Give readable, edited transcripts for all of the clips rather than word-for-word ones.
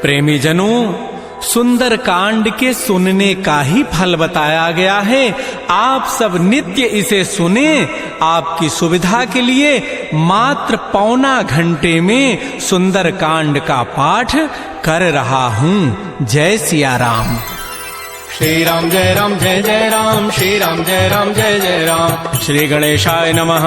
प्रेमी जनों, सुंदर कांड के सुनने का ही फल बताया गया है। आप सब नित्य इसे सुने। आपकी सुविधा के लिए मात्र पौना घंटे में सुंदर कांड का पाठ कर रहा हूं। जय सिया राम। श्री राम जय राम, श्री राम जय जय राम। श्री गणेशाय नमः।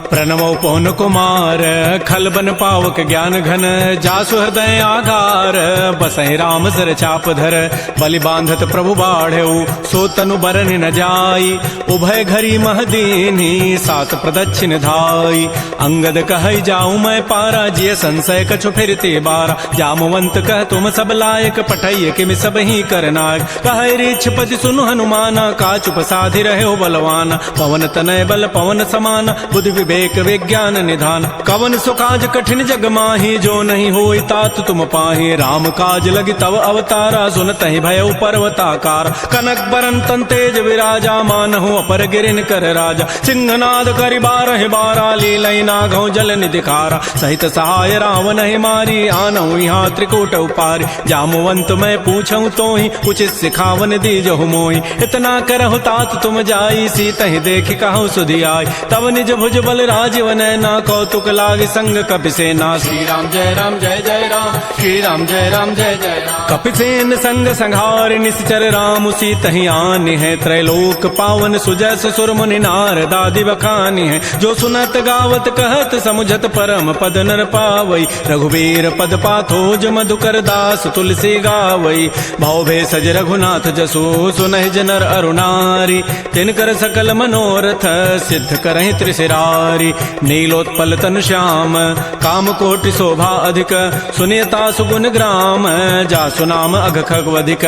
प्रणवो पवन कुमार, खल बन पावक ज्ञान घन, जासु हृदय आधार, बसहि राम सर चाप धर, बलि बांधत प्रभु बाढ़ऊ, सो तनु बरन न जाई, उभय घरी महदीनी, सात प्रदक्षिण धाई। अंगद कहई जाऊं मैं पारा, जिय संशय कछु फिरते बारा, जामवंत कह तुम सब लायक, पठैय किमि सब ही करनायक। कहै पति सुनु हनुमाना, काचुप साधि रहे हो बलवान, पवन तनय बल पवन समान, बुद्धि विवेक विज्ञान निधान। कवन सुकाज कठिन जग माही, जो नहीं होई तात तुम पाही, राम काज लगी तव अवतारा, सुनतहि भयउ पर्वताकार। कनक बरन तन तेज विराजा, मानहु अपर गिरिन कर राजा, सिंहनाद करि बारहि बारा, लीलई नागौ जल निधिकारा। सहित सहाय रावण ही मारी, आनहु यहाँ त्रिकूट उपारी, जामवंत मैं पूछऊं तोहि, उचित सिखावन दीजहु मोहि। इतना करहु तात तुम जाई, सीतहि देखि कहु सुधि आई, तब निज भुज बल राजीव नैना, कौतुक लागी संग कपिसेना। श्री राम जय राम, श्री राम जय जय राम। कपिसेन संग संहार, निश्चर राम सीतहि आनि है, त्रैलोक पावन सुजस सुर मुनि नारद आदि बखानि है। जो सुनत गावत कहत समुझत परम पद नर पावई, रघुवीर पद पाथोज मधुकर दास तुलसी गावई। भव भेषज रघुनाथ जसु, सुनहि जनर अरुणारी, तिनकर सकल मनोरथ सिद्ध करहि त्रिशिरारी। नीलोत्पल तनु श्याम, काम कोटि शोभा अधिक, सुनियता सुगुण ग्राम, जासु नाम अघ खगवधिक।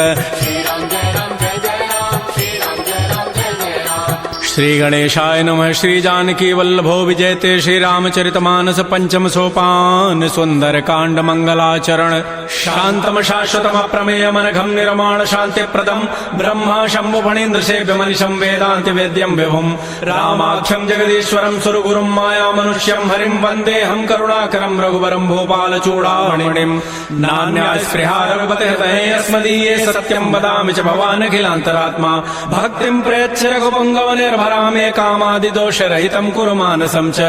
श्री गणेशाय नमः। श्री जानकी वल्लभो विजयते, श्री रामचरितमानस पंचम सोपान, सुंदर कांड मंगलाचरण। शांतम शाश्वतम प्रमेय मनघम निर्माण शांति प्रदम, ब्रह्मा शंभु फणीन्द्र सेव्य मनिषं वेदांति वेद्यम विभुम, रामाख्यम जगदीश्वरम सुरगुरुम माया मनुष्यम हरिम, वंदे हम करुणाकरम रघुवरम भूपाल चूड़ामणिम। नान्या स्पृहा रघुपते हृदये अस्मदीये, सत्यम वदामि च भवान् अखिलान्तरात्मा, भक्तिं प्रयच्छ रघुपुंगव निर्भरामे, कामादि दोष रहितं कुरु मानसं च।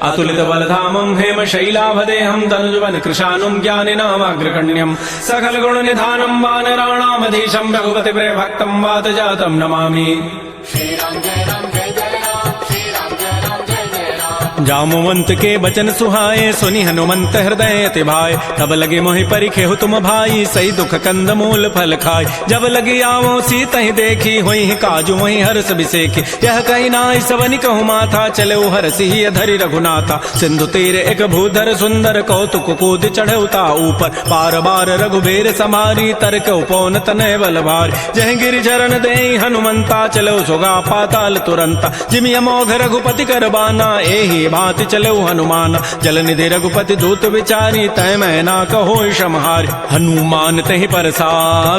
अतुलित बलधामं हेम शैलाभदेहं, तनुजवन कृशानुं ज्ञानिनामाग्रगण्यं, सकल गुण निधानं वानराणामधीशं, रघुपति प्रिय भक्तं वात जातं नमामि। श्री राम जय राम, जामवंत के बचन सुहाए, सुनि हनुमंत हृदय अति भाए, तब लगे मोहि परिखेहु तुम भाई, सही दुख कंद मूल फल खाय। जब लगे आवो सीतहि देखी, होई काजु मोहि हर्ष बिसेखी, यह कही नाई सवनि कहु माथा, चले हरसि ही धरि रघुनाथा। सिंधु तीर एक भूधर सुंदर, कौतुक कूद चढ़ौता ऊपर, पार बार रघुबीर समारी, तरक उपौन तनय बल भारी। जह गिरि चरण देहि हनुमंता, चलो सुगा पाताल तुरंता, जिमि अमोघ रघुपति कर बाना, एहि भांति चलो हनुमान। जल निधि रघुपति दूत विचारी, तय मैं ना कहो क्षमहारी। हनुमान तहि परसा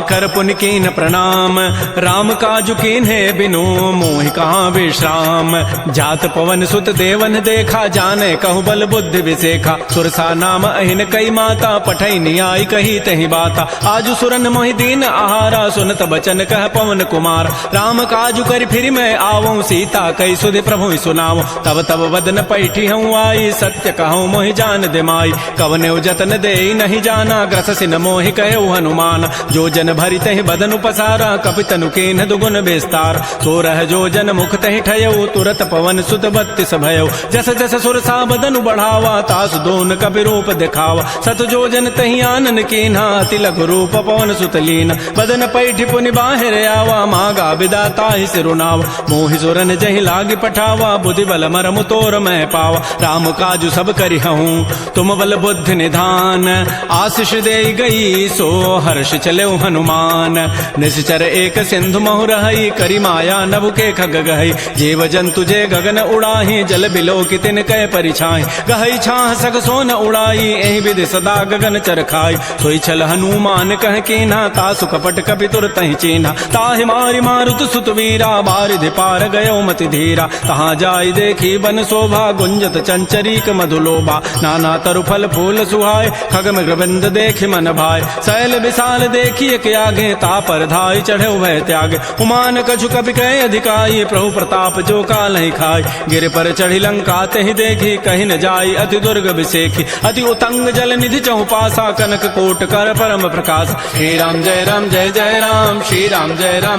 कर पुनि कीन प्रणाम, राम काजु कीन्हे बिनु मोहि कहाँ विश्राम। जात पवन सुत देवन देखा, जाने कहु बल बुद्धि विसेखा, सुरसा नाम अहिन कई माता, पठई नियाई कही तहि बाता। आजु सुरन मोहि दीन आहारा, सुनत बचन कह पवन कुमार, राम काजु करि फिर मैं आवऊं, सीता कई सुधि प्रभु सुनाऊं। तब तब वदन पैठी हूँ आई, सत्य कहूँ मोहि जान दिमाई, कवने जतन दे नहीं जाना, ग्रससि न मोहि कहो हनुमान। जो जन भरि तहि बदन पसारा, कपितनु कीन्ह दुगुन विस्तार, सोरह जो जन मुख तहि ठयऊ, तुरत पवन सुत बत्तीस भयऊ। जस जस सुरसा बदनु बढ़ावा, तासु दोन कपि रूप दिखावा, सत जो जन तहि आनन कीन्हा, अति लघु रूप पवन सुत लीन। बदन पैठी पुनि बाहिर आवा, मागा विदा ताहि सिरुनावा, मोहि सुरन जहि लागी पठावा, बुद्धि बल मरमु तोर मैं पावा। राम काजु सब करिहूँ, तुम बल बुद्धि निधान, आशीष दे गई सो हर्ष चले हनुमान। निश्चर एक सिंधु महु रही, करी माया नभ के खग गहई, जीव जंतु जे गगन उड़ाही, जल बिलो की तिन कै परिछाई। गहई छाह सग सोन उड़ाई, एहि विधि सदा गगन चरखाई। सोई छल हनुमान कह कीन्हा, तासु कपट कपि तुरतहि चीन्हा। ताहि मारि मारुत सुत वीरा, बारिधि पार गयो मति धीरा। तहाँ जाय देखी बन शोभा, गुंजत चंचरीक मधुलोबा नाना तरु फल फूल सुहाय खग मृगबिंद देख मन भाय शैल विशाल देखिए के आगे तापर धाय चढ़े भय त्यागे उमान कछु कपि कहे अधिकाई प्रभु प्रताप जो काल ही खाय गिर पर चढ़ी लंका तहि देखी कहीं न जाई अति दुर्ग विसेखी अति उतंग जल निधि चौपासा कनक कोट कर परम प्रकाश श्री राम जय जय राम श्री राम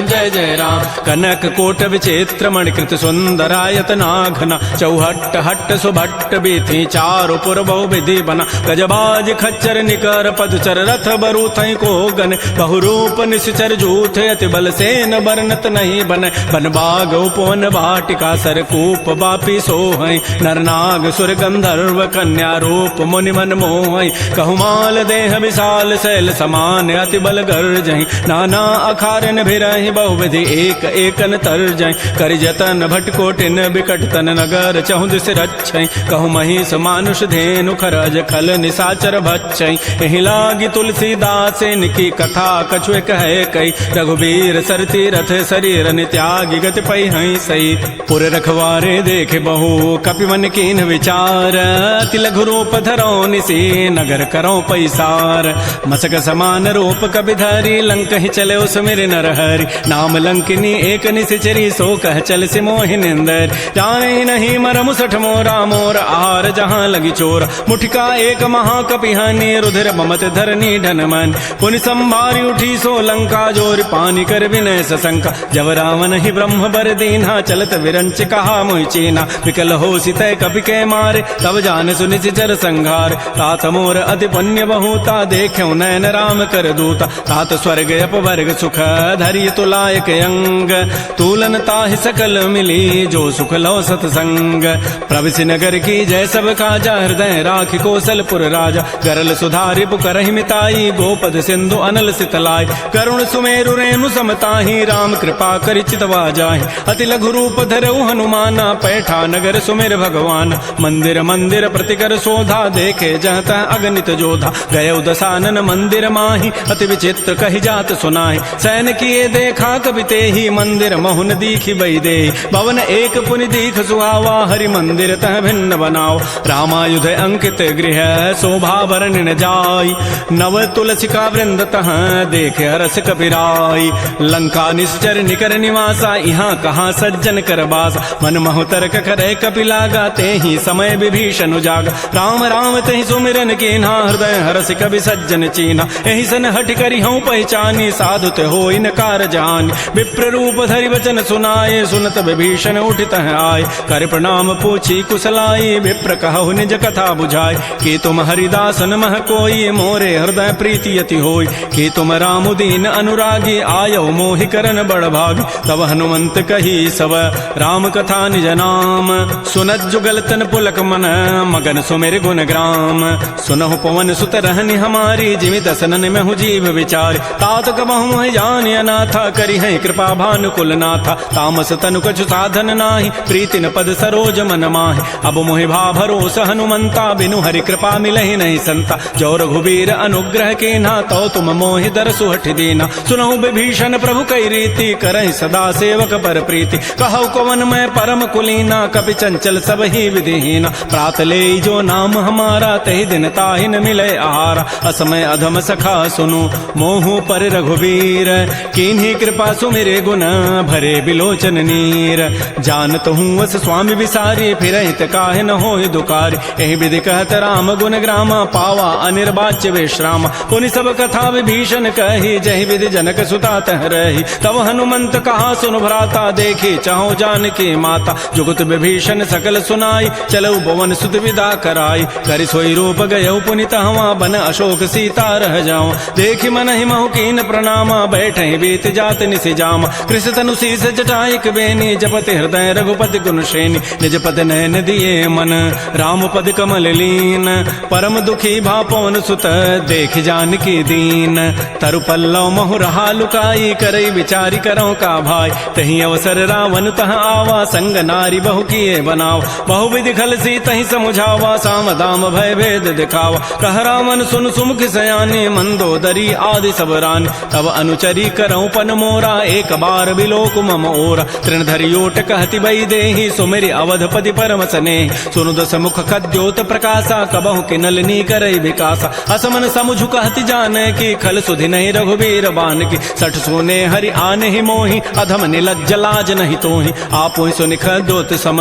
जय जय राम कनक कोट विचित्र मणिकृत सुंदरायत नाघना चौहट्ट हट्ट सुभट्ट बीथी चारु पुर बहु विधि बना गजबाज खच्चर निकर पदचर रथ बरु थई को गन बहुरूप निश्चर जूथ अति बल सेन बरनत नहीं बन बन बाग उपवन वाटिका सरकूप बापी सोहई नरनाग सुर गंधर्व कन्या रूप मुनि मन मोहई कहुमाल देह विशाल शैल समान अति बल गर्जहि नाना अखारन भिरहि बहुविधि एक एकन तरजहि करि जतन भटकोटिन बिकट तन नगर चहु दिस रक्षै कहु महिष मानुष धेनु खरज खल निसाचर भक्षै एहि लागी तुलसीदास इनकी कथा कछुए कहे कई रघुबीर सरती रथ शरीर त्यागी गति पै हई सई पुर रखवारे देखे बहु कपि मन कीन विचार अति लघु रूप धरो निसी नगर करो पैसार मसक समान रूप कपि धरी लंक ही चले उस मेरे नर हरि नाम लंकिनी एक निश्चरी सो कह चल से मोहि निंदर जाने नहीं मरम सठ मोरा मोर आहार जहाँ लगी चोर मुठिका एक महाकपिहानी रुधिर ममत धरनी ढन मन पुनि संभारी उठी सो लंका जोर पानी कर विनय सशंका जब रावण ही ब्रह्म बर दीन्हा चलत विरंच कहा मोहि चीना विकल हो सितय कपि के मारे तब जान सुनि चर संघार तात मोर अति पुण्य बहुता देख्यो नयन राम कर दूता तात स्वर्ग अपवर्ग सुख धरि तुलायक अंग तूलन ताहि सकल मिली जो सुख लो सतसंग प्रविशि नगर की जय सब काजा हृदय राखि कौशलपुर राजा गरल सुधारि पुकरहि मिताई गोपद सिंधु अनल सितलाई करुण सुमेरु रेणु समताहि राम कृपा करि चितवा जाहि अति लघु रूप धरऊ हनुमाना पैठा नगर सुमेर भगवान मंदिर मंदिर प्रतिकर शोधा देखे जहता अगणित जोधा गय दसानन मंदिर माही अति विचित्र कहि जात सुनाहि सैन किए देखा कवि तेहि मंदिर महुन दीखि बई दे भवन एक पुनि दीख सुहावा हरि मंदिर तह भिन्न बनाओ रामायुध अंकित गृह शोभा वर्णि न जाय नव तुलसिका वृंद तह देखे हरस कपिराई लंका निश्चर निकर निवासा यहाँ कहाँ सज्जन कर बास मन महु तर्क करे कपि लागा तेहि समय विभीषण जाग राम राम तेहि सुमिरन कीन्हा हृदय हरस कवि सज्जन चीन्हा एहि सन हट करि हूँ पहचानी साधु ते हो इनकार जान विप्र रूप धरि वचन सुनाए सुनत विभीषण उठित आय कर प्रणाम पूछी कुशलाई विप्र कहु निज कथा बुझाय कि तुम हरिदासन मह कोई मोरे हृदय प्रीति यति होय कि तुम राम दीन अनुरागी आयो मोहि करन बड़ भाग तब हनुमंत कही सब राम कथा निज नाम सुनत जुगल तन पुलक मन मगन सुमेर गुण ग्राम सुनहु पवन सुत रहनि हमारी जिमि दसनन में हूँ जीव विचार तात कबहु जान अनाथा करि है कृपा भानुकुल नाथा तामस तनु कछु साधन नाही प्रीति न पद सरोज मन माहि अब मोहि भा भरोस हनुमंता बिनु हरि कृपा मिलहि नहीं संता जो रघुबीर अनुग्रह कीन्हा तो तुम मोहि दर सुहठ दीना सुनहु विभीषण प्रभु कई रीति करहि सदा सेवक पर प्रीति कहु कवन मैं परम कुलीना कपि चंचल सब ही विधिहीना प्रात ले जो नाम हमारा तहि दिन ताहि न मिले आहारा असमय अधम सखा सुनु मोहु पर रघुबीर किन्हीं कृपा सुमिरे गुण भरे बिलोचन नीर जानत हूँ वस स्वामी विसारी फिर हित काहे न हो दुकारी एहि विधि कहत राम गुण ग्रामा पावा अनिर्वाच्य विश्राम पुनि सब कथा विभीषण कही जहि विधि जनक सुता तह रही तब हनुमंत कहा सुन भ्राता देखी चाहो जानकी माता जुगत विभीषण सकल सुनाई चलऊ भवन सुत विदा कराई करि सोई रूप गयऊ पुनि तहवा बन अशोक सीता रह जाऊं देखि मन ही महु कीन प्रणामा बैठे बीत जात निसि जामा कृष तनु शीस जटाइक बेनी जपति हृदय रघुपति गुण श्रेणी निज पद नयन दिए मन राम पद कमल लीन परम दुखी भा पवन सुत देख जानकी दीन तरु पल्लव महु रहा लुकाई करई विचारी करो का भाई तही अवसर रावण तह आवा संग नारी बहु किए बनाव बहु विधि खल सी तही समुझावा साम दाम भय भेद दिखावा कह रावण सुन सुमुख सयानी मंदोदरी आदि सब रानी तब अनुचरी करऊं पन मोरा एक बार बिलोक मम ओरा तृण धरियोट कहति बई देहि सुमेरि अवधपति पर परम सने सुनु दस मुख खद्योत प्रकाशा कबहु किनलनी करई विकासा असमन समुझु कहति जाने की खल सुधि नहीं रघुबीर बान की सठ सोने हरि आने ही मोहि अधम निलज्ज लाज नहीं तोहि आपो सुनि खद्योत सम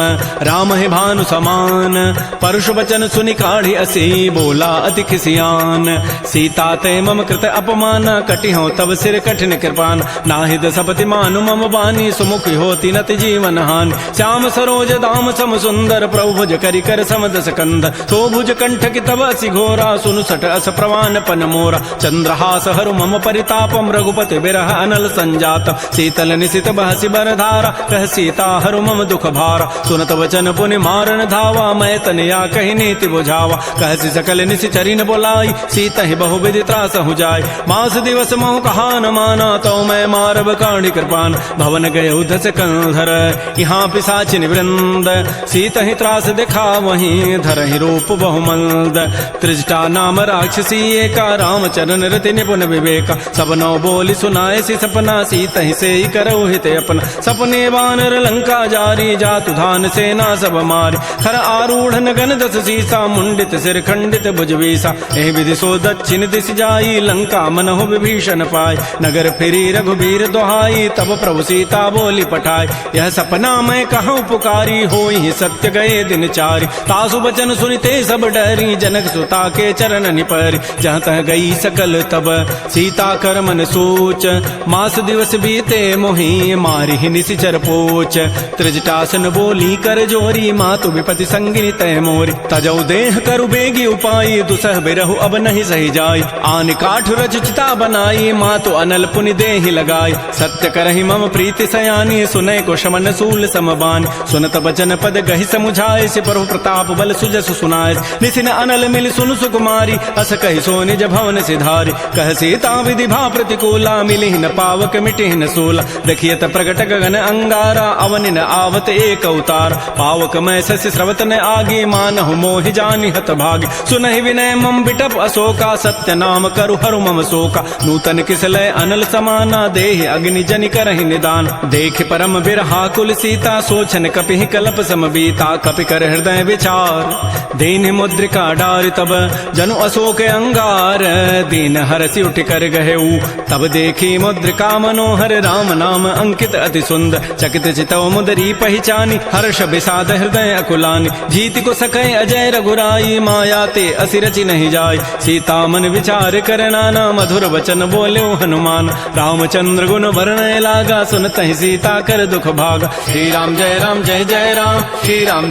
राम ही भानु समान परुष वचन सुनि काढ़ी असी बोला अति खिसियान सीता ते मम कृत अपमान कटि हो तब सिर कठिन कृपान नाहिद सपति मानु मम बानी सुमुख होती नत जीवन हान श्याम सरोज दाम सम सुंदर प्रभु भुज करि कर समदस कंद तो भुज कंठ की तब असि घोरा सुनु सट अस प्रवान पन मोरा चंद्रहास हरु मम परितापम रघुपति बिरह अनल संजात शीतल निशित बहसि बरधारा कह सीता हरु मम दुख भारा सुनत वचन पुनि मारन धावा मैं तनया कहि नीति बुझावा कहसि सकल निशि चरिन बोलाई सीता ही बहु विधि त्रास हो जाय मास दिवस महु कहा न माना तो मैं मारब काढ़ी कृपान भवन गए उधस कंधर यहाँ पिशाचिन वृंद सीता ही त्रास दिखा वहीं धर ही रूप बहुमंद त्रिजटा नाम राक्षसी एका राम चरण रति निपुण विवेका सबनो बोली सुनाए सी सपना सीता ही से ही करौ हित अपना सपने वानर लंका जारी जातु धान सेना सब मारी हर आरूढ़ नगन दस सीसा मुंडित सिर खंडित भुजवीसा एह विधि सो दक्षिण दिश जाई लंका मनहु विभीषण पाय नगर फिरी रघुबीर दोहाई तब प्रभु सीता बोली पठाई यह सपना मैं कहूँ पुकारी होई सत्य गए दिन चारि तासु बचन सुनिते सब डरी जनक सुता के चरण निपरि जहाँ तह गई सकल तब सीता कर मन सोच मास दिवस बीते मोहि मारी ही निशिचर पोच त्रिजटासन बोली कर जोरी मातु विपति संगिनी तय मोरी तजौ देह करु बेगी उपाई दुसह बिरहु अब नहीं सही जाय आन काठ रचिता बनाई मातु अनल पुनि देहि लगाई सत्य करहि मम प्रीति सयानी सुनय को शमन सूल समबान सुनत बचन पद गहि समुझाए से प्रभु प्रताप बल सुजस सुनाए निसिन अनल मिल सुन सुकुमारी अस कहि सो निज भवन सिधारी कह सीता विधि भा प्रतिकूला मिली न पावक मिटि न सूला देखियत प्रगट गगन अंगारा अवनि न आवत एक अवतार पावक मैं शशि स्रवत न आगे मानहु मोहि जानि हत भागी सुनहि विनय मम बिटप अशोका सत्य नाम करु हरु मम शोका नूतन किसलय अनल समाना देहि अग्नि जनि करहि निदान देख परम बिरहा कुल सीता सोचन कपि कलप समबीता कपि कर हृदय विचार दीन मुद्रिका डार तब जनु अशोक अंगार दीन हरसि उठ कर गहेऊ तब देखी मुद्रिका मनोहर राम नाम अंकित अति सुंदर चकित चितव मुदरी पहचानी हर्ष विषाद हृदय अकुलानी जीत को सकै अजय रघुराई माया ते असि रचि नहीं जाय सीता मन विचार कर नाना मधुर वचन बोले हनुमान रामचंद्र गुण वर्णय लागा सुनत ही सीता कर दुख भागा श्री राम जय जय राम श्री राम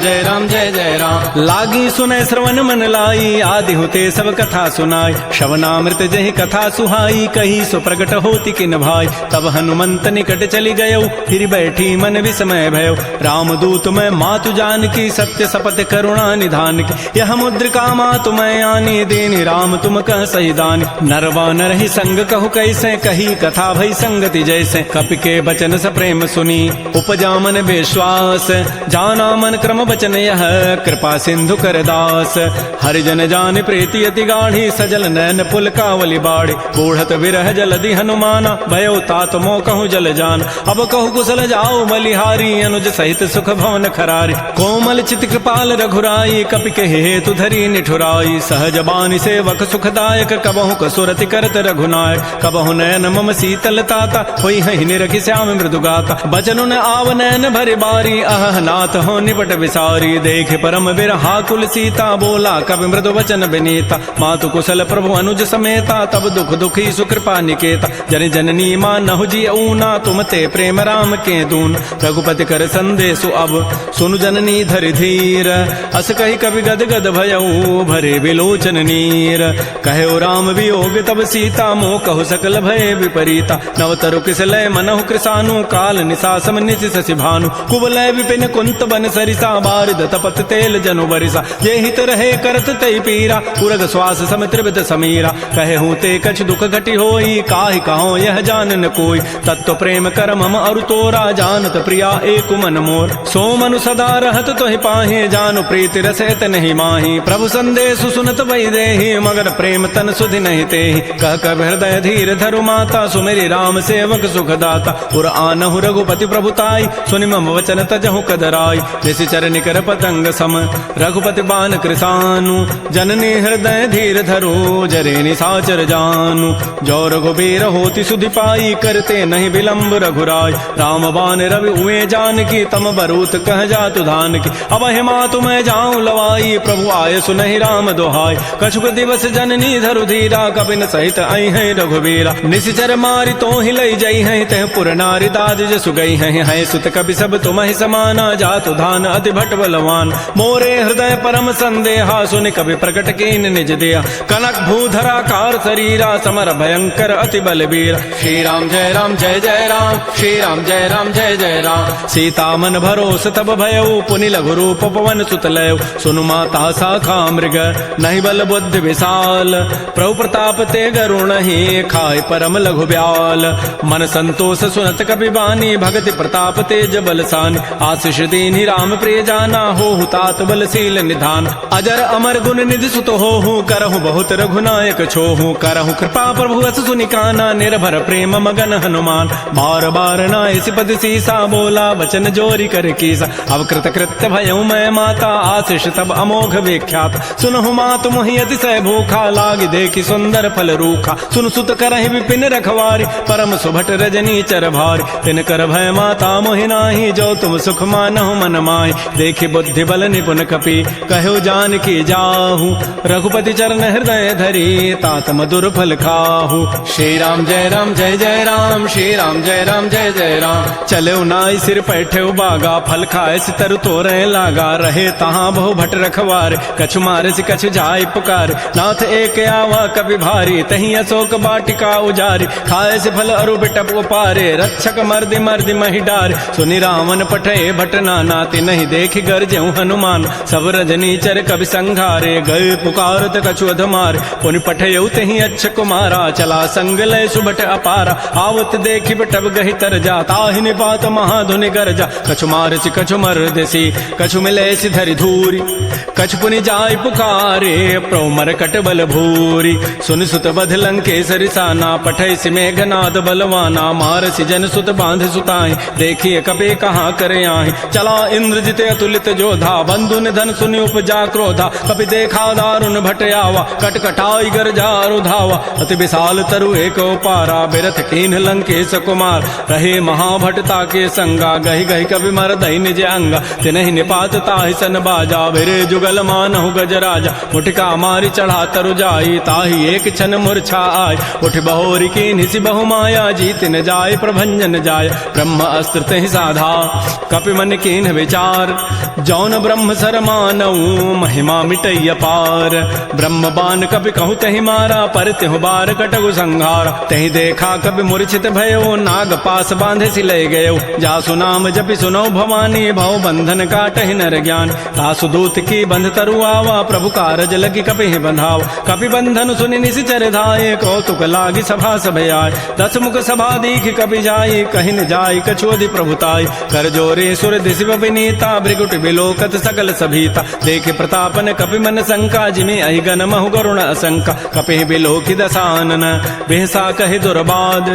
जय जय राम लागी सुने श्रवण मन लाई आदि होते सब कथा सुनाई श्रवणामृत जहि कथा सुहाई कही सो प्रगट होती किन भाई तब हनुमंत निकट चली गयो फिर बैठी मन विस्मय भयो राम दूत मैं मातु जान की सत्य सपत करुणा निधान की यह मुद्रिका मातु मैं आनी देनी राम तुम कह सही दानी नरवा नर ही संग कहु कैसे कही कथा भई संगति जैसे कपि के बचन स प्रेम सुनी उपजा मन विश्वास जाना मन क्रम वचन यह कृपा सिंधु कर दास हरिजन जान प्रीति अति गाढ़ी सजल नैन पुल कावली बाड़ी बूढ़त विरह जलधि हनुमाना भयो तात मो कहूँ जल जान अब कहु कुशल जाओ बलिहारी अनुज सहित सुख भवन खरारी कोमल चित कृपाल रघुराई कपि के हेतु धरी निठुराई सहज बानी सेवक सुखदायक कबहु कसुरति करत रघुनायक कबहु नयन मम शीतल ताता होई हहि निरखि श्याम मृदु गाता बचनु न आव नैन भरि बारी अह नाथ हो निपट विसारी देख परम बिरहा कुल सीता बोला कवि मृदु वचन विनीता मातु कुशल प्रभु अनुज समेता तब दुख दुखी सुकृपा निकेता जन जननी मानहु जी ऊना तुम ते प्रेम राम के दून रघुपति कर संदेशु अब सुनु जननी धरि धीर अस कही कवि गद गद भयऊ भरे विलोचन नीर कहो राम वियोग तब सीता मोह कहु सकल भय विपरीता नवतरु किसलय मनहु कृसानु काल निशासम निशि शशि भानु कुवलय विपिन कुंत बन सरिसा बारिद तपत तेल जनु बरिसा ये हित रहे करत तई पीरा उरग श्वास सम त्रिविध समीरा कहे हूँ ते कछ दुख घटी होई काहि कहो यह जान न कोई तत्व प्रेम कर मम अरु तोरा जानत प्रिया एक मन मोर सो मनु सदा रहत तोहि पाहे जानु प्रीति रसैत नहीं माही प्रभु संदेश सुनत वही देहि मगर प्रेम तन सुधि नहीं तेहि कह कर हृदय धीर धरु माता सुमेरी राम सेवक सुखदाता पुर आनहु रघुपति प्रभुताई सुनि मम वचन तजहु कदराई निशिचर निकर पतंग सम रघुपति बान कृसानु जननी हृदय धीर धरो जरे निशाचर जानु जो रघुबीर होती सुधि पाई करते नहीं विलंब रघुराय राम बान रवि उए जान की तम बरूत कह जातु धान की अब हिमा तुम्हें जाऊं लवाई प्रभु आय सुनहि राम दोहाय कछुक दिवस जननी धरु धीरा कपिन सहित आई है रघुबीरा निशिचर मारी तो ही लई जई है तह पुर नारी दाद जसु गई है सुत कपि सब तुम ही समाना जातु धान अति भट बलवान मोरे हृदय परम संदेहा सुनि कवि प्रकट कीन निज दिया कनक भूधरा कार शरीरा समर भयंकर अति बलबीर श्री राम जय राम जय जय राम श्री राम जय राम जय जय राम सीता मन भरोस तब भयउ पुनि लघु रूप पवन सुत लय सुनु माता शाखा मृग नहीं बल बुद्धि विशाल प्रभु प्रताप ते गरुण ही खाय परम लघु ब्याल मन संतोष सुनत कपि बानी भगति प्रताप तेज बलसान आशीष दीनि राम प्रिय जाना हो तात बलशील निधान अजर अमर गुण निधि सुत हो करहु बहुत रघुनायक छोहु करहु कृपा प्रभु अस सुनि काना निर्भर प्रेम मगन हनुमान बार बार नाय सिपति सीसा बोला वचन जोरी कर कीसा अब कृत कृत्य भयउ मैं माता आशीष तब अमोघ विख्यात सुनहु मातु मोहि अतिशय भूखा लाग देखि सुंदर फल रूखा सुन सुत करहि विपिन रखवारी परम सुभट रजनी चर भारी तिन कर भय माता मोहि नाही जो तुम सुख मानहु मन माहि देखि बुद्धि बल निपुण कपि कहु जान की जाहु रघुपति चरण हृदय धरी तात मधुर फल खाहु श्री राम जय राम जय जय राम श्री राम जय राम जय जय राम चले नाई सिर पैठे बागा फल खाए सितर तोरे लागा रहे तहाँ बहु भट रखवार कछु मारे से कछु जाय पुकार नाथ एक आवा कवि भारी तही अशोक बाटिका उजारी खाए से फल अरु बिटप उपारे रक्षक मर्दि मर्दि मही डार सुनि रावण पठे भट नाति नहीं देख गरजेऊ हनुमान सब रजनी चर कवि संघारे गए पुकारत कछु अधमार पुनि पठयऊ तही अच्छ कुमारा चला संग लय सुभट अपारा आवत देखि बटब गहि तर जा ताहि निपात महाधुनि गरजा कछु मारसि कछु मर्दसी कछु मिले धरि धूरी कछु पुनि जाय पुकारे प्रौमर कट बल भूरी सुनि सुत बध लंकेसरि साना पठय सि मेघनाद बलवाना मारसि जन सुत बांध सुताहि देखिए कपि कहाँ करे आहि चला इंद्रजित अतुलित जोधा बंधु निधन सुनि उपजा क्रोधा कपि देखा दारुण भट आवा कटकटाई गरजा रुधावा अति विशाल तरु एक पारा बिरथ कीन्ह लंकेश कुमार रहे महाभटता के संगा गहि गहि कवि मरदहि निज अंगा तिनहि निपात ताहि सन बाजा बिरे जुगल मानहु गजराजा मुटिका मारी चढ़ा तरु जाई ताहि एक क्षण मूर्छा आय उठ बहोरी कीन्हि सि बहु माया जीत न जाय प्रभंजन जाय ब्रह्म अस्त्र तहि साधा कपि मन कीन्ह विचार जौन ब्रह्म सर मानऊ महिमा मिटैय पार ब्रह्म बान कपि कहु तहि मारा पर तिहु बार कटगु संहार तहि देखा कपि मूर्छित भयो नाग पास बांधे सि लय गयो जासु नाम जपि सुनौ भवानी भव बंधन काटहि नर ज्ञान तासु दूत की बंध तरु आवा प्रभु कारज लगी कपि बंधाव कपि बंधन सुनि निशिचर धाये कौतुक लागी सभा सभय आय दस मुख सभा दीख कपि जाई कहि न जाय कछुअधि प्रभुताई कर जोरे सुर दिशि विनीता भृगुट बिलोकत सकल सभीता देखे प्रतापन कपि मन शंका जिमि अहि गन महु गरुण असंका कपि बिलोकि दसानन बेहसा कहि दुर्बाद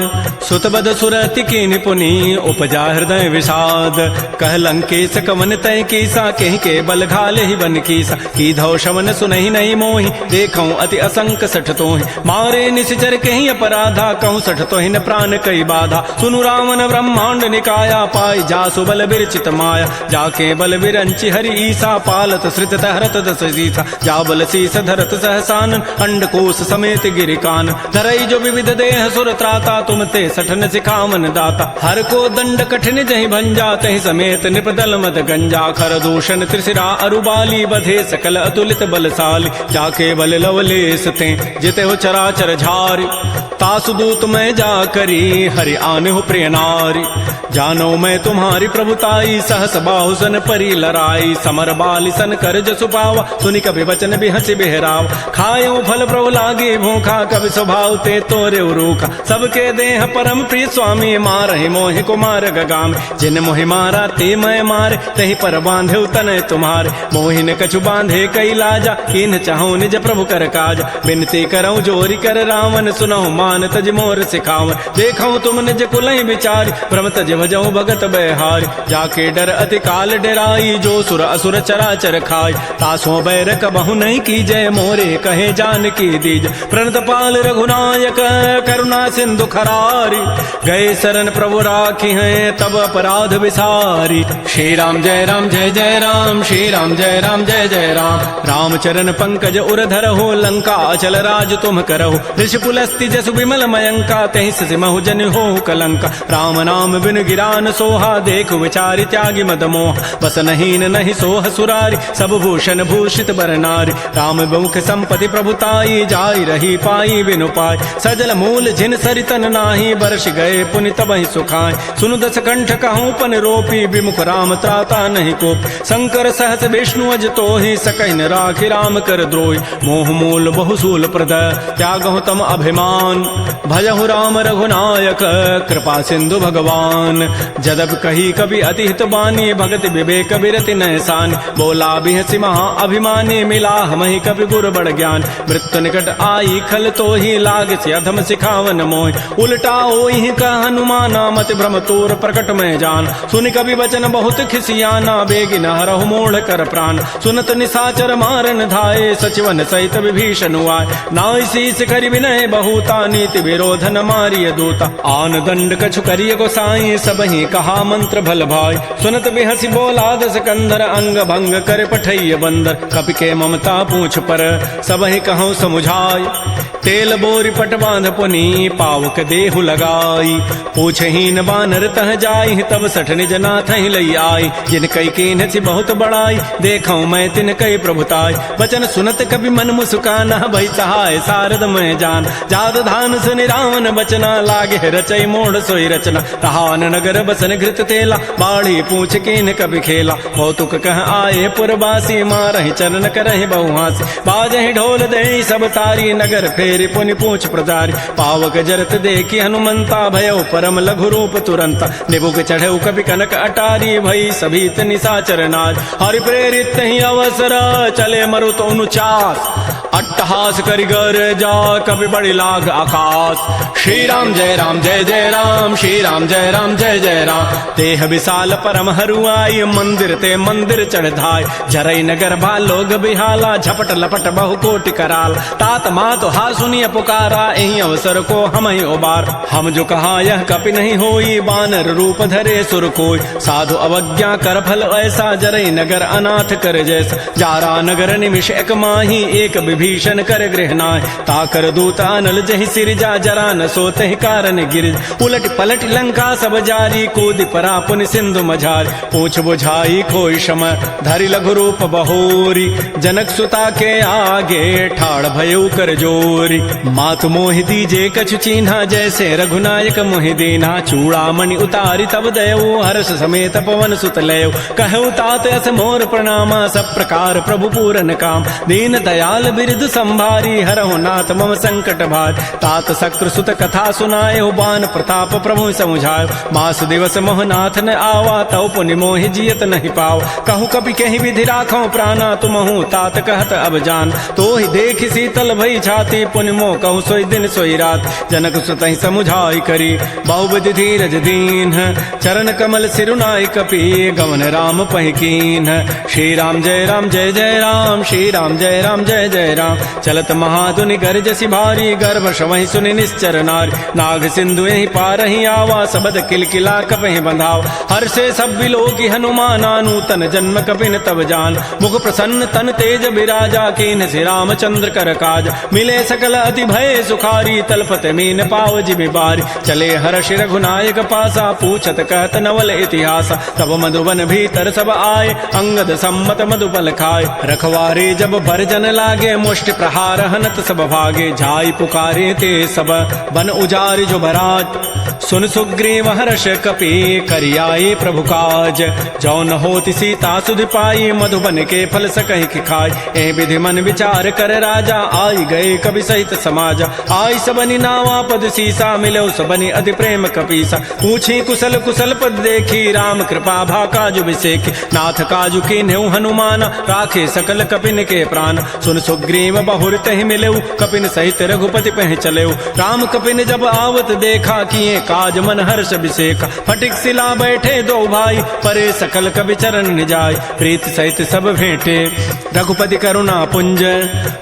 सुतबद सुरति की निपुनि उपजा हृदय विषाद कह लंकेश कवन तय कीसा कहि के बल घाले ही बन कीसा की धौ शवन सुनहि नहीं मोहि देखऊं अति असंक सठ तोहि मारे निशिचर कहि अपराधा कहूँ सठ तोहि न प्राण कई बाधा सुनु रावण ब्रह्मांड निकाया पाई जासु बल बिरचित माया जाके बल बिरंचि हरि ईसा पालत श्रित हरत दस सीसा जा बल शीस धरत सहसान अंडकोश समेत गिरिकान धरई जो विविध देह सुर त्राता तुम ते सठन सिखावन दाता हर को दंड कठिन जहि भंजा तहि समेत निपदल मद गंजा खर दूषण त्रिशिरा अरुबाली बधे सकल अतुलित बलशाली जाके बल लवलेस ते जिते हो चराचर झारी तासु दूत मैं जा करी हरि आने हो प्रिय नारी जानो मैं तुम्हारी प्रभुताई सहस बाहुसन परी लराई समर बाली सन कर जसु पावा सुनि कभी वचन भी हंसी बेहराव खायो फल प्रभु लागे भूखा कभी स्वभाव ते तोरे रूखा सबके देह परम प्रिय स्वामी मारहि मोहि कुमार गगाम जिन मोहि मारा ते मैं मारे तहि पर बांधे तनय तुम्हारे मोहि न कछु बांधे कई लाजा किन चाहूं निज प्रभु कर काज बिनती करऊं जोरी कर रावण सुनहु मान तज मोर सिखावन देखऊं तुम निज कुलहि विचारी भ्रम तज भजऊं भगत बहारी जाके डर अति काल डराई, जो सुर असुर चराचर खाय, तासों बैर कबहु नहीं की जय, मोरे कहे जानकी दीज। प्रणत पाल रघुनायक करुणा सिंधु खरारी, गए शरण प्रभु राखी हैं तब अपराध विसारी। श्री राम जय राम जय जय राम, श्री राम जय राम जय जय राम। रामचरण पंकज उर धरहो, लंका अचल राज तुम करहो, ऋषि पुलस्ति जसु विमल मयंका, तहि सिमहु जन हो कलंका। राम नाम बिन गिरान सोहा, देख विचारि त्यागी मद मोह, बस नहीं नहीं सोह सुरारी, सब भूषण भूषित बर नारी। राम बहुख संपत्ति प्रभुताई, जाई रही पाई बिनु पाई, सजल मूल जिन सरितन नाही, बरस गए पुनि तबहि सुखाय। सुनु दस कंठ कहूँ पन रोपी, विमुख राम त्राता नहीं कोप, शंकर सहस विष्णु अज तोहि, सकहिन राखि राम कर द्रोही। मोह मूल बहुसूल प्रद, त्यागहु तम अभिमान, भजहु राम रघुनायक, कृपा सिंधु भगवान। जदब कही कवि अति हित बानी, भगत विवेक बिरति नैसान, बोला बिहसि महा अभिमानी, मिला हमहि कवि गुर बड़ ज्ञान। मृत्यु निकट आई खल तो ही, लाग से अधम सिखावन मोहि, उल्टा ओहि का हनुमाना, मति भ्रम तोर प्रकट में जान। सुनि कवि वचन बहुत खिसियाना, बेगिन हरहु मोड़ कर प्राण। सुनत निशाचर मारन धाये, सचिवन सहित विभीषण आए, नाई शीस करि विनय बहुता, नीति विरोधन मारिय दूता। आन दंड कछु करिय गोसाई, सबहि कहा मंत्र भल भाई। सुनत बिहसि बोला दस कंधर, अंग भंग कर पठैय बंदर। कपि के ममता पूछ पर, सबहि कहूँ समुझाय, तेल बोरी पट बांध पुनि, पावक देहु लगाई। पूछहीन बानर तह जाई, तब सठ निज नाथ ही लई आई। जिन कई कीन सी बहुत बड़ाई, देखऊं मैं तिन कई प्रभुताई। वचन सुनत कभी मन मुस्काना, भई सहाय सारद में जान। जाद धान सुनि रावण बचना, लागे रचई मोड़ सोई रचना। रहान नगर बसन घृत तेला, बाढ़ी पूछ कीन कभी खेला। कौतुक कह आए पुरबासी, मारहि चरण करहि बहुहासी। बाजहि ढोल देहि सब तारी, नगर फेरि पुनि पूछ प्रदारी। पावक जरत देखी हनुमंता, भयउ परम लघु रूप तुरंता। निबुक चढ़ऊ कपि कनक अटारी, भई सभीत निशाचर नाज। हरि प्रेरित ही अवसर, चले मरुत अनुचास। अट्टहास करि गर जा, कपि बड़ि लाग आकाश। श्री राम जय राम जय जय राम, श्री राम जय राम जय जय राम। तेह विशाल परम हरुआई, मंदिर ते मंदिर चढ़ धाय। जरई नगर भा लोग बिहाला, झपट लपट बहु कोटि कराल। तात मात हा सुनिय पुकारा, एहि अवसर को हम ही उबार। हम जो कहा यह कपि नहीं होई, बानर रूप धरे सुर कोई। साधु अवज्ञा कर फल ऐसा, जरई नगर अनाथ कर जैसा। जारा नगर निमिष एक माही, एक विभीषण कर गृह नाय। ताकर दूत अनल जहि सिरजा, जरा न सोते कारण गिरिज। उलट पलट लंका सब जारी, कूदि परा पुनि सिंधु मझारी। पूछ बुझाई खोई शम, धरि लघु रूप बहोरी। जनक सुता के आगे, ठाड़ भयउ कर जोरी। मातु मोहि दीजे कछु चीन्हा, जैसे रघुनायक मोहि दीन्हा। चूड़ामणि उतारी तब दयऊ, हर्ष समेत पवन सुत लयऊ। कहऊ तात अस मोर प्रणामा, सब प्रकार प्रभु पूरन काम। दीन दयाल बिरदु संभारी, हरहु नाथ मम संकट भार। तात शक्रु सुत कथा सुनाए, बान प्रताप प्रभु समुझायो। मास दिवस मोहनाथ न आवा, तौ पुनि मोहि जियत नहीं पाव। कहूँ कपि कहीं विधि राखो प्राणा, तुमहु तात कहत अब जान। तो ही देख शीतल भई छाती, पुनि मोह कहूँ सोई दिन सोई रात। जनक सुत ही समुझाई करी, बहुविधि धीरज दीन। चरण कमल सिरुनाई कपि, गवन राम पहिकीन। श्री राम जय राम जय जय राम, श्री राम जय राम जय जय राम। चलत महाधुनि गरजसि भारी, गर्भ शवहि सुनि निश्चर नारी। नाग सिंधु यहीं पार ही आवा, सबद किलकिला कपहि बंधाव। हर्षे सब बिलोकी हनुमाना, नूतन जन्म कपिन तब जान। मुख प्रसन्न तन तेज बिराजा, कीन्ह से रामचंद्र कर काज। मिले सकल अति भय सुखारी, तलपत मीन पाव जिमि बारी। चले हर्ष रघुनायक पासा, पूछत कहत नवल इतिहास। तब मधुबन भीतर सब आए, अंगद सम्मत मधुबल खाए। रखवारे जब भरजन लागे, मुष्टि प्रहार हनत सब भागे। जाई पुकारे ते सब, बन उजारि जो भराज। सुन सुग्रीव हर्ष कपि, करियाए प्रभु काज। जौ न होति सीता सुधि पाई, मधुबन के फल सकहि कि खाय। ए विधि मन विचार कर राजा, आई गए कवि सहित समाज। आई सबनि नावा पद सीसा, मिलो सबनि अति प्रेम कपीसा। पूछी कुशल कुशल पद देखी, राम कृपा भा काजु विसेखी। नाथ काजु कीन्हु हनुमान, राखे सकल कपिन के प्राण। सुन सुग्रीव बहुर तहि मिलेऊ, कपिन सहित रघुपति पह चलेऊ। राम कपिन जब आवत देखा, किए काज मन हर्ष अभिषेक। फटिक सिला बैठे दो भाई, परे सकल कवि चरण निजाय। प्रीत सहित सब भेंटे रघुपति करुणा पुंज,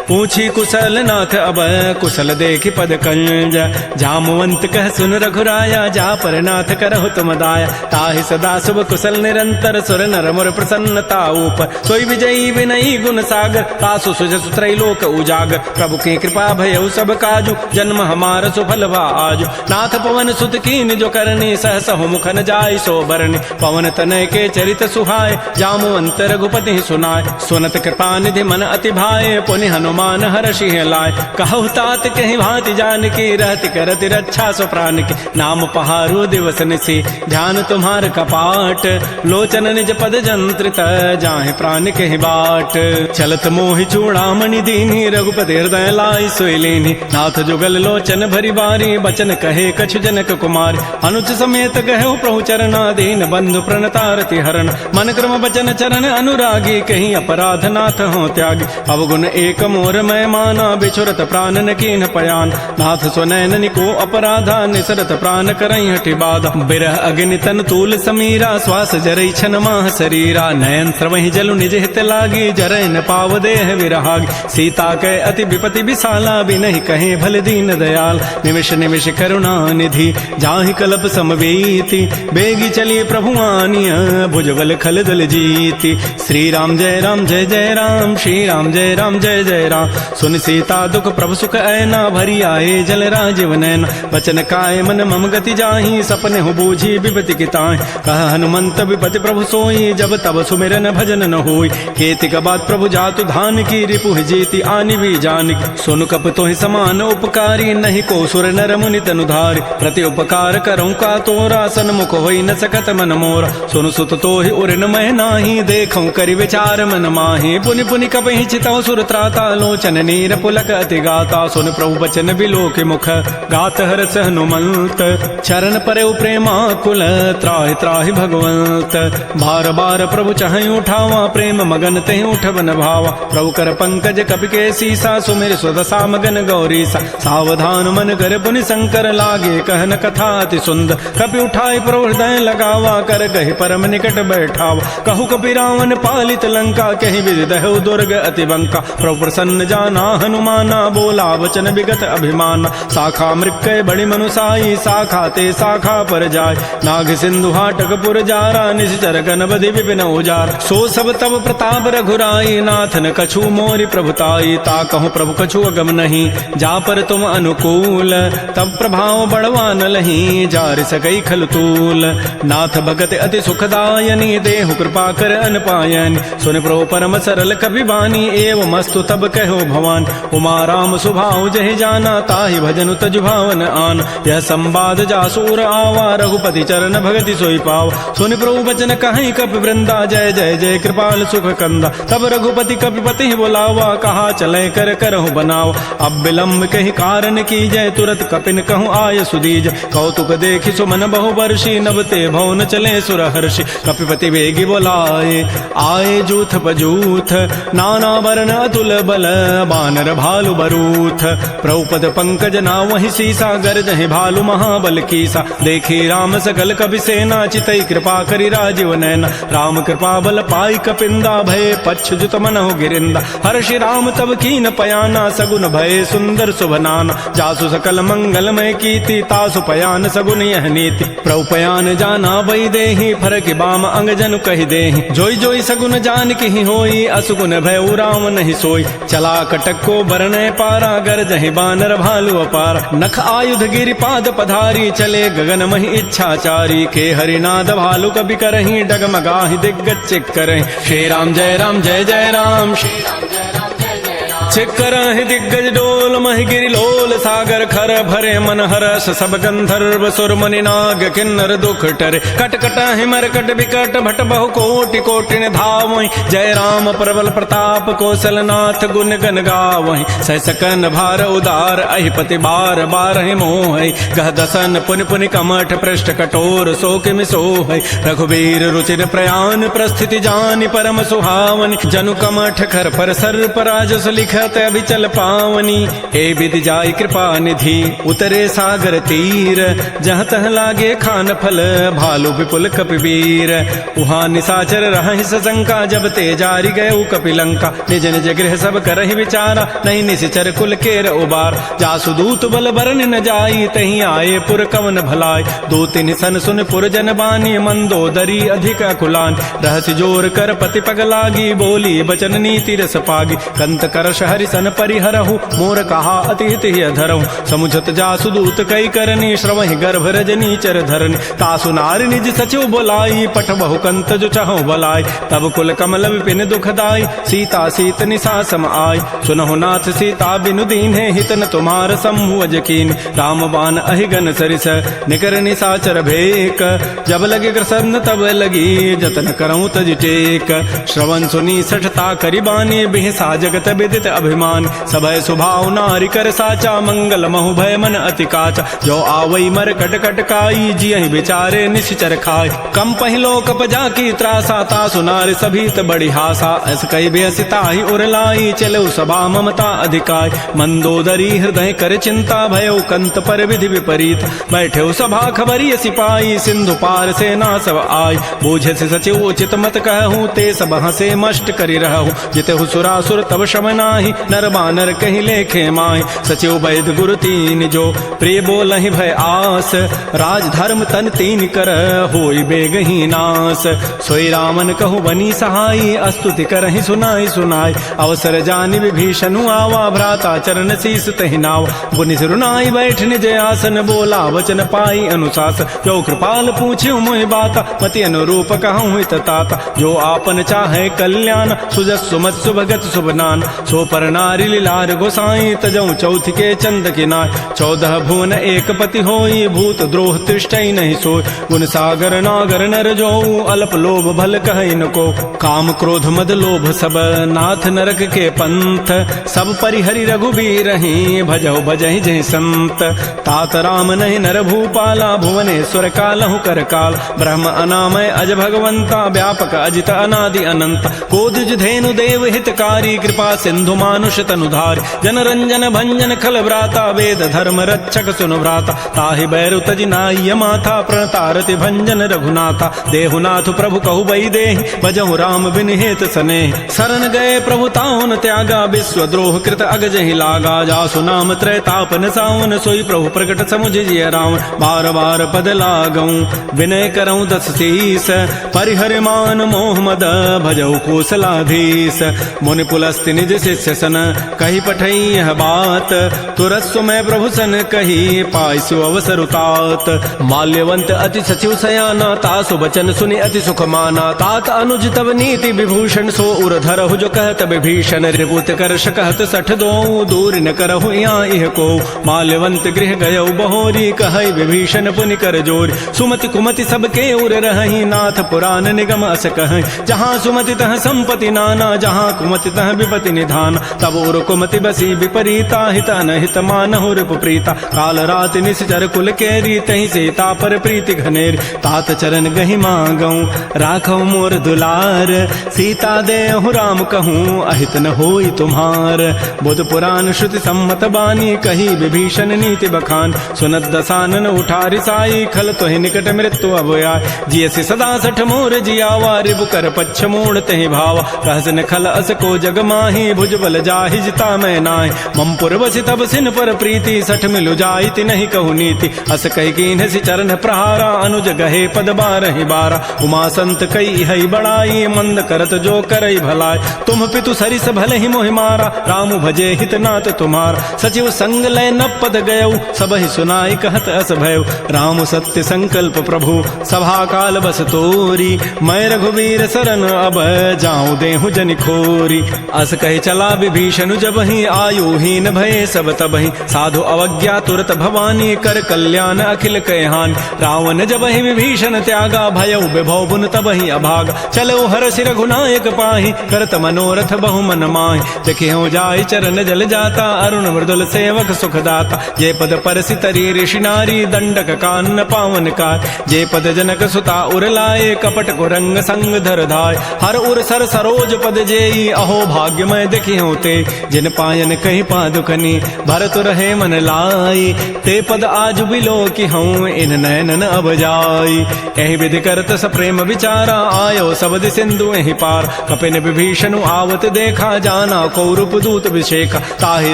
पूछी कुशल नाथ अब कुशल देखी पद कंज। जामवंत कह सुन रघुराया, जा पर नाथ करहु तुम दाया। ताहि सदा शुभ कुशल निरंतर, सुर नर मुर प्रसन्नता ऊपर। सोई विजयी विनयी गुण सागर, तासु सुजसु त्रैलोक उजागर। प्रभु की कृपा भयउ सब काजु, जन्म हमार सुफल भा आजु। नाथ पवन सुत कीन जो करनी, सहसहु मुख न जाय सो बरनी। पवन तनय के चरित सुहाय, जामवंत रघुपति सुनाय। सुनत कृपा निधि मन अति भाए, पुनि हनुमान हर्षि लाय। कहु तात कहीं भांति जानकी, रहति करति रक्षा सो प्राण की। नाम पहारो दिवस निसी, ध्यान तुम्हार कपाट। लोचन निज पद जंत्रित, जाहि प्राण कहीं बाट। चलत मोहि चूड़ामणि दीनी, रघुपति हृदय लाई सोई लीनी। नाथ जुगल लोचन भरी बारी, बचन कहे कछु जनक कुमार। अनुज समेत गहु प्रभु चरना, दीन बंधु प्रणतारति हरण। मन क्रम बचन चरण अनुरागी, कहीं अपराध नाथ हो त्यागी। अवगुण एक मोर मैं माना, बिछुरत प्राण न कीन पयान। नाथ स्वनयन निको अपराधा, निसरत प्राण करई हठि बाधा। बिरह अग्नि तन तूल समीरा, श्वास जरई छन माह शरीरा। नयन स्रवहि जलु निज हित लागी, जरय न पाव देह विरहागी। सीता कै अति विपति विशाला, बिनहि कहे भल दीन दयाल। निमिष निमिष करुणा निधि, जाहि कल्प समवेति। बेगी चली प्रभु आनिय, भुजबल खल दल जीति। श्री राम जय राम जय जय राम, श्री राम जय राम जय जय राम। सुन सीता दुख प्रभु सुख ऐना, भरी आए जल राजीव नैना। वचन काय मन मम गति जाहि, सपने हो बूझी विपति की ताहि। कह हनुमंत विपति प्रभु सोई, जब तब सुमिरन भजन न होई। केतिक बात प्रभु जातु धान की, रिपुहि जीति आनि भी जानकी। सुन कप तोहि समान उपकारी, नहीं को सुर नर मुनि तनु धारि। प्रति उपकार करऊँ का तोरा, सन्मुख होई न सकत मन मोरा। सुन सुत तोहि उर न मैं नाही, देखऊँ करि विचार मन माहि। पुनि पुनि कपहि चितऊ सुर त्राता, लोचन नीर पुलक अति गाता। सुन प्रभु बचन बिलो के मुख, गात हरस हनुमंत। चरण परे प्रेमाकुल, त्राहि त्राहि भगवंत। बार बार प्रभु चाहि उठावा, प्रेम मगन तेहि उठवन भावा। प्रभु कर पंकज कपि के सीसा, सुमिर स्वदसा मगन गौरीसा। सावधान मन कर पुनि शंकर, लागे कहन कथा अति सुंदर। कपि उठाई प्रभु हृदय लगावा, कर गहि परम निकट बैठावा। कहु कपि रावण पालित लंका, कहि विधि दहु दुर्ग अति बंका। प्रभु प्रसन्न जाना हनुमाना, बोला वचन विगत अभिमान। शाखा मृक्कय बड़ी मनुसाई, शाखा ते शाखा पर जाय। नाग सिंधु हाटक पुर जारा, निश्चर गणपति विपिन उजार। सो सब तब प्रताप रघुराई, नाथ न कछु मोरि प्रभुताई। ता कहूँ प्रभु कछु अगम नहीं, जा पर तुम अनुकूल। तब प्रभाव बढ़वा न लही, जार सकई खल तूल। नाथ भगत अति सुखदायनी, देहु कृपा कर अनपायनी। सुन प्रभु परम सरल कपि बानी, एवं मस्तु तब कहो भवान। उमा राम सुभाव जहि जाना, ताहि भजनु तजु भावन आन। यह संवाद जासूर आवा, रघुपति चरण भगति सोई पाव। सुनि प्रभु बचन कहीं कपि वृंदा, जय जय जय कृपाल सुख कंदा। तब रघुपति कपिपति बुलावा, कहा चले कर करहु बनाव। अब विलम्ब कहि कारण की जय, तुरत कपिन कहूँ आय सुदीज। कौतुक देखि सुमन बहु वर्षी, नभ ते भवन चले सुर हर्षि। कपिपति वेगी बोलाए, आए जूथ पजूथ। नाना वर्ण अतुल बल, बानर भालु बरूथ। प्रभुपद पंकज नावहि सीसा, गर्जहि भालु महाबल कीसा। देखी राम सकल कपि सेना, चितई कृपा करि राजीव नैना। राम कृपा बल पाई कपिंदा, भय पच्छ जुत मनहु गिरिंदा। हर्षि राम तब कीन पयाना, सगुन भय सुंदर शुभनाना। जासु सकल मंगलमय कीर्ति, तासु पयान सगुन यह नीति। प्रभु पयान जाना बई देहि, फरकि बाम अंग जनु कहि देहि। जोई जोई सगुन जान की होई, असुगुन भय राम नहीं सोई। चला कटक को बरनय पारा, गरजहि बानर भालु अपार। नख आयुध गिरि पाद पधारी, चले गगन महि इच्छाचारी। के हरिनाद भालु कबि करहि, डगमगाहि दिग्गज चिक करहि। श्री राम जय राम जय जय राम, श्री राम जय राम जय जय राम। चिक्करहि दिग्गज डोल, महि गिरि लोल सागर खर। भरे मन हरस सब गंधर्व, सुर मुनि नाग किन्नर दुख टरे। कट कटहि मरकट विकट, भट बहु कोटि कोटिन धावहि। जय राम प्रबल प्रताप, कौशलनाथ गुण गन गावहि। सह सकन भार उदार, अहिपति बार बारहि मोहि। गह दसन पुनि पुनि कमठ, पृष्ठ कठोर सो किमि सोहि। रघुबीर रुचिर प्रयाण, प्रस्थिति जानि परम सुहावनि। जनु कमठ खर पर सर्प, राजस लिख देखत अभिचल पावनी, हे विधि जाय कृपा निधि उतरे सागर तीर। जहाँ तह लागे खान फल भालू विपुल कपिवीर, उहाँ निशाचर रहहि सशंका, जब ते जारी गए कपिलंका। निज निज गृह सब करहि विचारा, नहीं निशिचर कुल केर उबार। जासु दूत बल बरन न जाई, तहीं आए पुर कवन भलाई। दो तीन सन सुन पुर जन बानी, मंदोदरी अधिक अकुलान। रहस्य जोर कर पति पग लागी, बोली बचन नीति रस पागी। कंत करश हरि सन परिहरहु, मोर कहा अति हित धरहु। समुझत जासु दूत कई करनी, श्रवहि गर्भ रजनी चर धरनी। तासु नारी निज सचिव बोलाई, पठ बहु कंत जो चहु बलाई। तब कुल कमल विपिन दुखदाई, सीता सीत निशा सम आई। सुनहु नाथ सीता बिनु दीन्हे, हित न तुम्हार सम्मु अजकीन। राम बाण अहिगन सरिस निकर निशाचर भेक, जब लगे कृष्ण तब लगी जतन करऊं तज टेक। श्रवण सुनी सठता करिबानी, बिहसा जगत विदित अभिमान। सबय सुभाव नारी कर साचा, मंगल महु भय मन अति काचा। जो आवई मर कट कट काई, जियहि बिचारे निश्चर खाय। कम पहिलो कप जाकी त्रासा, तासु नारी सभीत बड़ी हासा। अस कई बेसिता ही उरलाई, चलो सभा ममता अधिकाय। मंदोदरी हृदय कर चिंता, भयो कंत पर विधि विपरीत। बैठे सभा खबरी सिपाही, सिंधु पार सेना सब आय। बूझे से सचिव उचित मत कहूँ, ते सब हंसे मष्ट करी रहूँ। जितहु सुरासुर तब शम नाही, नर बानर कहीं लेखे माय। सचिव वैद गुरु तीन जो, प्रिय बोलहि भय आस। राज धर्म तन तीन कर, होई बेगही नास। सोई रामन कहूँ बनी सहाई, स्तुति करहि सुनाई सुनाई। अवसर जानि विभीषणु आवा, भ्राता चरण शीस तहि नावा। पुनि सिरुनाई बैठ निज आसन, बोला वचन पाई अनुशास। जो कृपाल पूछ्यु मोहि बाता, मति अनुरूप कहूँ हित ताता। जो आपन चाहे कल्याण, सुजस सुमत सुभगत सुभनान। सो पर नारी लीलार गोसाई, तजऊ चौथ के चंद किनाय। 14 भुवन एक पति होई, भूत द्रोह तिष्ठई नहीं सोय। गुण सागर नागर नर जो, अल्प लोभ भल कहै न को। काम क्रोध मद लोभ सब, नाथ नरक के पंथ। सब परिहरि रघुबीर ही, भजहु भजहि जहि संत। तात राम नहीं नर भूपाला, भुवनेश्वर कालहु कर काल। ब्रह्म अनामय अज भगवंता, व्यापक अजित अनादि अनंत। कोदिज धेनु देव हितकारी, कृपा सिंधु मानुष तनुधारि। जन रंजन भंजन खल व्राता, वेद धर्म रक्षक सुनु भ्राता। ताहि बैरु तजि नाय माथा, प्रणतारति भंजन रघुनाथा। देहुनाथ प्रभु कहु बई देहि, भजहु राम बिन हेत सनेहि। शरण गए प्रभु ताहुन त्यागा, विश्व द्रोह कृत अगजहि लागा। जासु नाम त्रैतापन सावन, सोई प्रभु प्रकट समुझिय रावण। बार बार पद लागऊं, विनय करऊं दस शीस। परिहरि मान मोह मद, भजहु कौशलाधीश। मुनि पुलस्ति निज शिष्य सन, कही पठई यह बात। तुरस्व में प्रभु सन कही, पाइसु अवसर उतात। माल्यवंत अति सचिव सयाना, तासु बचन सुनि अति सुख माना। तात अनुज तब नीति विभूषण, सो उर धरहु जो कहत विभीषण। रिपुत करश कहत सठ दो, दूर न करहु यहाँ इह को। माल्यवंत गृह गयौ बहोरी, कहै विभीषण पुनि कर जोरी। सुमति कुमति सबके उर रहहि, नाथ पुराण निगम अस कहै। जहाँ सुमति तह संपति नाना, जहाँ कुमति तह विपति निधान। तब उर कुमति बसी विपरीता, हित अनहित मानहु रिपु प्रीता। काल रात निश्चर कुल केरी, तहि सीता पर प्रीति घनेरी। तात चरण गहि मांगऊं, राखौ मोर दुलार। सीता देहु राम कहूँ, अहित न होई तुम्हार। बुध पुराण श्रुति सम्मत बानी, कही विभीषण नीति बखान। सुनत दसानन उठारि साई, खल तोहि निकट मृत्यु अब आय। जियसि सदा सठ मोर जियावा, रिबु कर पच्छ मोड़ तहि भावा। कहस न खल अस को जग माही, भुज बल जाहि जिता मैं नाहि। मम पुर बसि तब सिन पर प्रीति, सठ मिलु जाइत नहीं कहु नीति। अस कहि कीन्हसि चरण प्रहारा, अनुज गहे पद बारहि बारा। उमा संत कई हई बड़ाई, मंद करत जो करई भलाई। तुम पितु सरिस भले ही मोहि मारा, राम भजे हित नाथ तुम्हारा। सचिव संग लय न पद गयऊ, सबहि सुनाई कहत अस भयऊ। राम सत्य संकल्प प्रभु, सभा काल बस तोरी। मैं रघुवीर शरण अब, जाऊं देहु जन खोरी। अस कहे चला विभीषण जबहि, आयुहीन भये सब तबहि। साधु अवज्ञा तुरत भवानी, कर कल्याण अखिल कहान। रावण जबहि विभीषण त्यागा, भयउ विभव पुन तबहि अभागा। चलो हरषि रघुनायक पाहि, करत मनोरथ बहु मन माहि। देखियो जाय चरण जल जाता, अरुण मृदुल सेवक सुखदाता। जे पद परसि तरी ऋषि नारी, दंडक कान पावन काय। जे पद जनक सुता उर लाए, कपट को रंग संग धर धाय। हर उर सर सरोज पद जेई, अहो भाग्य मैं देखियो होते जिन पायन कहीं पादुकनी भरत रहे मन लाई ते पद आज बिलो की हूँ इन नैनन अब जाई यही विधि करत सप्रेम विचारा आयो सबद सिंधु यही पार कपिन विभीषण आवत देखा जाना कौरूप दूत विशेखा ताहि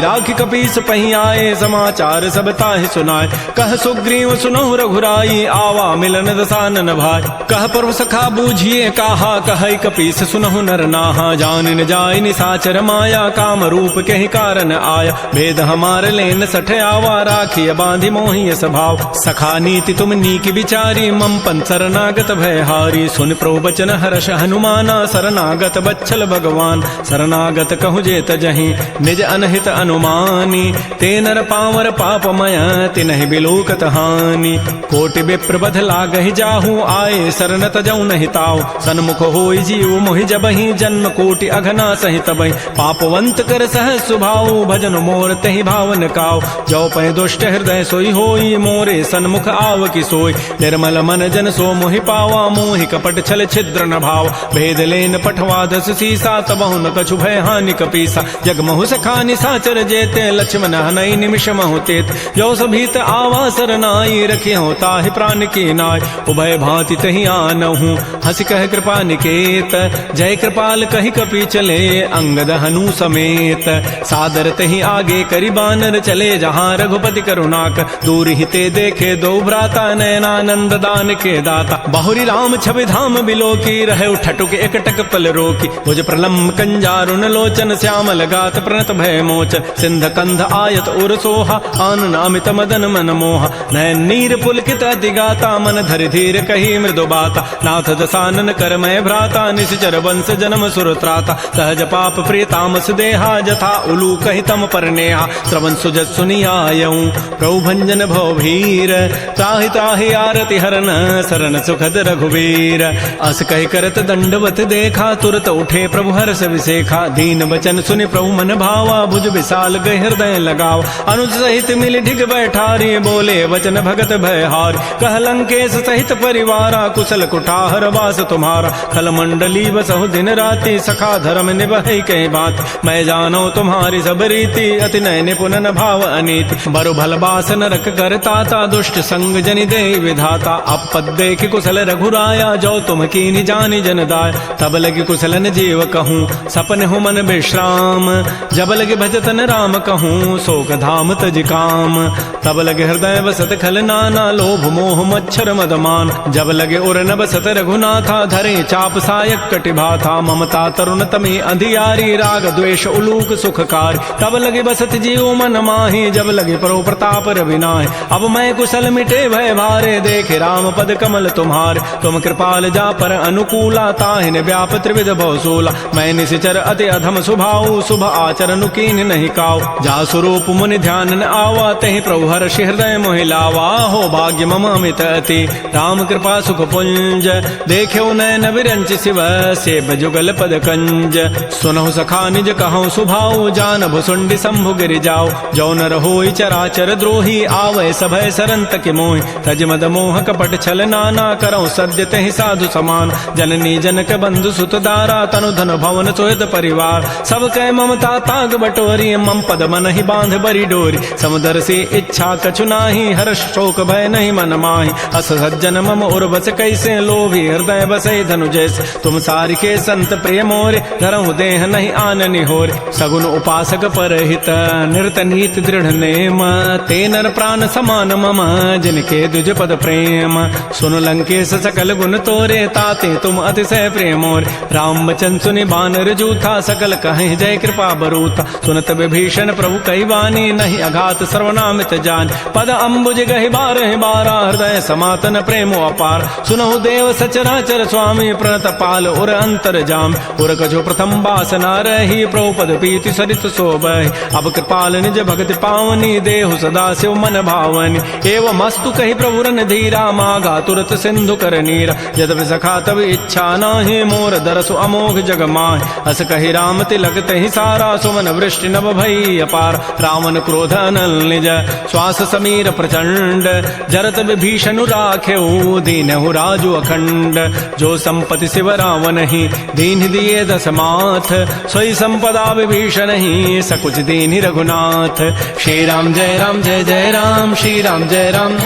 राखी कपीस पही आए समाचार सब ताहि सुनाए कह सुग्रीव सुनो रघुराई आवा मिलन दसानन भाई कह प्रभु सखा बूझिए कहा कह कपीस सुनहु नर नाहा जान न जाय निसाचर माया काम रूप के ही कारण आया भेद हमार लेन सठ आवा राखिय बांधि मोहि स्वभाव सखा नीति तुम नीक विचारी मम पन शरणागत भयहारी सुन प्रभु बचन हर्ष हनुमाना शरणागत बच्छल भगवान शरणागत कहु जेत जहीं निज अनहित अनुमानी ते नर पावर पापमय तिनहि बिलोकत हानि कोटि विप्र बध लागहि जाहू आए शरण तजऊ नहीं ताऊ सन्मुख होई जीव मोहि जबहि जन्म कोटि अघना सहित बहि पापवंत कर सह सुभाऊ भजन मोर तहि भावन काऊ जो पै दुष्ट हृदय सोई होई मोरे सन्मुख आव की सोई निर्मल मन जन सो मोहि पावा मोहि कपट छल छिद्र न भाव भेद लेन पठवा दस सीसा तबहु न कछु भय हानि कपीसा जगमहु सखा निसाचर जेते लक्ष्मण हनई निमिष महु तेत जो सभीत आवा सरनाई रखि हो ताहि प्राण की नाय उभय भांति तहि आनहु हंस कह कृपा निकेत जय कृपाल कहि कपि चले अंगद हनु समेत सादर तहि आगे करि बानर चले जहाँ रघुपति करुणाक दूर हिते देखे दो भ्राता नयनानंद दान के दाता बहुरी राम छवि धाम बिलो की रहे ठटुक एकटक पल रोकी भुज प्रलम्ब कंजारुन लोचन श्यामल गात प्रणत भय मोचन सिंध कंध आयत उर सोहा आनन अमित मदन मन मोहा नयन नीर पुलकित अतिगाता मन धरि धीर कही मृदु बाता नाथ दसानन कर मैं भ्राता निश्चर वंश जन्म सुर त्राता सहज पाप प्रिय तामस देहा जथा उलू कहि तम पर नेहा श्रवण सुजत सुनियायऊं प्रभु भंजन भव भीर ताहि ताहि आरति हरन सरन सुखद रघुवीर अस कहि करत दंडवत देखा तुरत उठे प्रभु हर्ष विसेखा दीन बचन सुनि प्रभु मन भावा भुज विशाल गए हृदय लगाव अनुज सहित मिल ढिग बैठारी बोले वचन भगत भयहार कह लंकेश सहित परिवारा कुशल कुठार वास तुम्हारा खल मंडली बसहु दिन राति सखा धर्म निभहि कहीं बात मैं जानो तुम्हारी सब रीति अति नय निपुण न भाव अनीति बरु भल बास नरक करताता दुष्ट संग जनि दे विधाता अपद देख कुशल रघुराया जो तुम कीनि जानि जन दाय तब लगे कुशलन जीव कहूँ सपन हो मन विश्राम जब लगे भजतन राम कहूँ शोक धाम तज काम तब लगे हृदय बसत खल नाना लोभ मोह मच्छर मदमान जब लगे उर न बसत रघुनाथा धरे चाप सायक कटिभाथा ममता तरुण तमी अंधियारी राग द्वेष उलूक सुखकार तब लगे बसत जीव मन माही जब लगे परो प्रताप रविनाय अब मैं कुशल मिटे भय भारे देखे राम पद कमल तुम्हार तुम कृपाल जा पर अनुकूला ताहिन व्याप त्रिविध भवसूला मैं निशिचर अति अधम सुभाऊ शुभ आचरण कीन नहीं काऊ जा स्वरूप मुनि ध्यान न आवा तहि प्रभु हर्ष हृदय मोहि लावा हो भाग्य मम अमित अति राम कृपा सुख पुंज देख्यो नयन विरंच शिव से बजुगल पद कंज सुनहु सखा निज कहूँ सुभाऊ जान भुसुंडी शंभु गिरि जाओ जो न रहोई चराचर द्रोही आवै सभय सरंत के मोहि तज मद मोह कपट छल नाना करौ सद्य तहि साधु समान जननी जनक बंधु सुत दारा तनु धन भवन सोहित परिवार सब कह ममता ताग बटोरी मम पद मन ही बांध बरी डोरी समुदर से इच्छा कछु नाही हर्ष शोक भय नहीं मन माही अस सज्जन मम उर्वस कैसे लोभी हृदय बसई धनु जैसे तुम सारिके संत प्रिय मोरे धरहु देह नहीं आननि होरे सगुन उपासक परहित निरत नीत दृढ़ नेम ते नर प्राण समान मम जिनके द्विज पद प्रेम सुन लंकेश सकल गुण तोरे ताते तुम अतिशय प्रेमोर राम बचन सुनि बानर जूथा सकल कहीं जय कृपा बरूथा सुनत विभीषण प्रभु कई वाणी नहीं अघात सर्वनामित जान पद अम्बुज गहि बारहि बारा हृदय समातन प्रेमो अपार सुनहु देव सचराचर स्वामी प्रणत पाल उर अंतर जाम उर कछो प्रथम बासना रही प्रभु पद पीति सरित शोभहि अब कृपाल निज भगति पावनी देहु सदा शिव मन भावनी एवं मस्तु कही प्रभु रन धीरा मागा तुरत सिंधु कर नीरा यद्यपि सखा तब इच्छा नाही मोर दरसु अमोघ जग माहि अस कहि राम तिलक तहि सारा सुमन वृष्टि नभ भई अपार रावण क्रोध अनल निज श्वास समीर प्रचंड जरत विभीषणु राखेऊ दीनहु राजु अखंड जो संपति शिव रावण ही दीन दिए दस माथ सोई संपत्ति संपदा विभीषण ही सकुच दीन रघुनाथ। श्री राम जय राम श्री राम जय राम।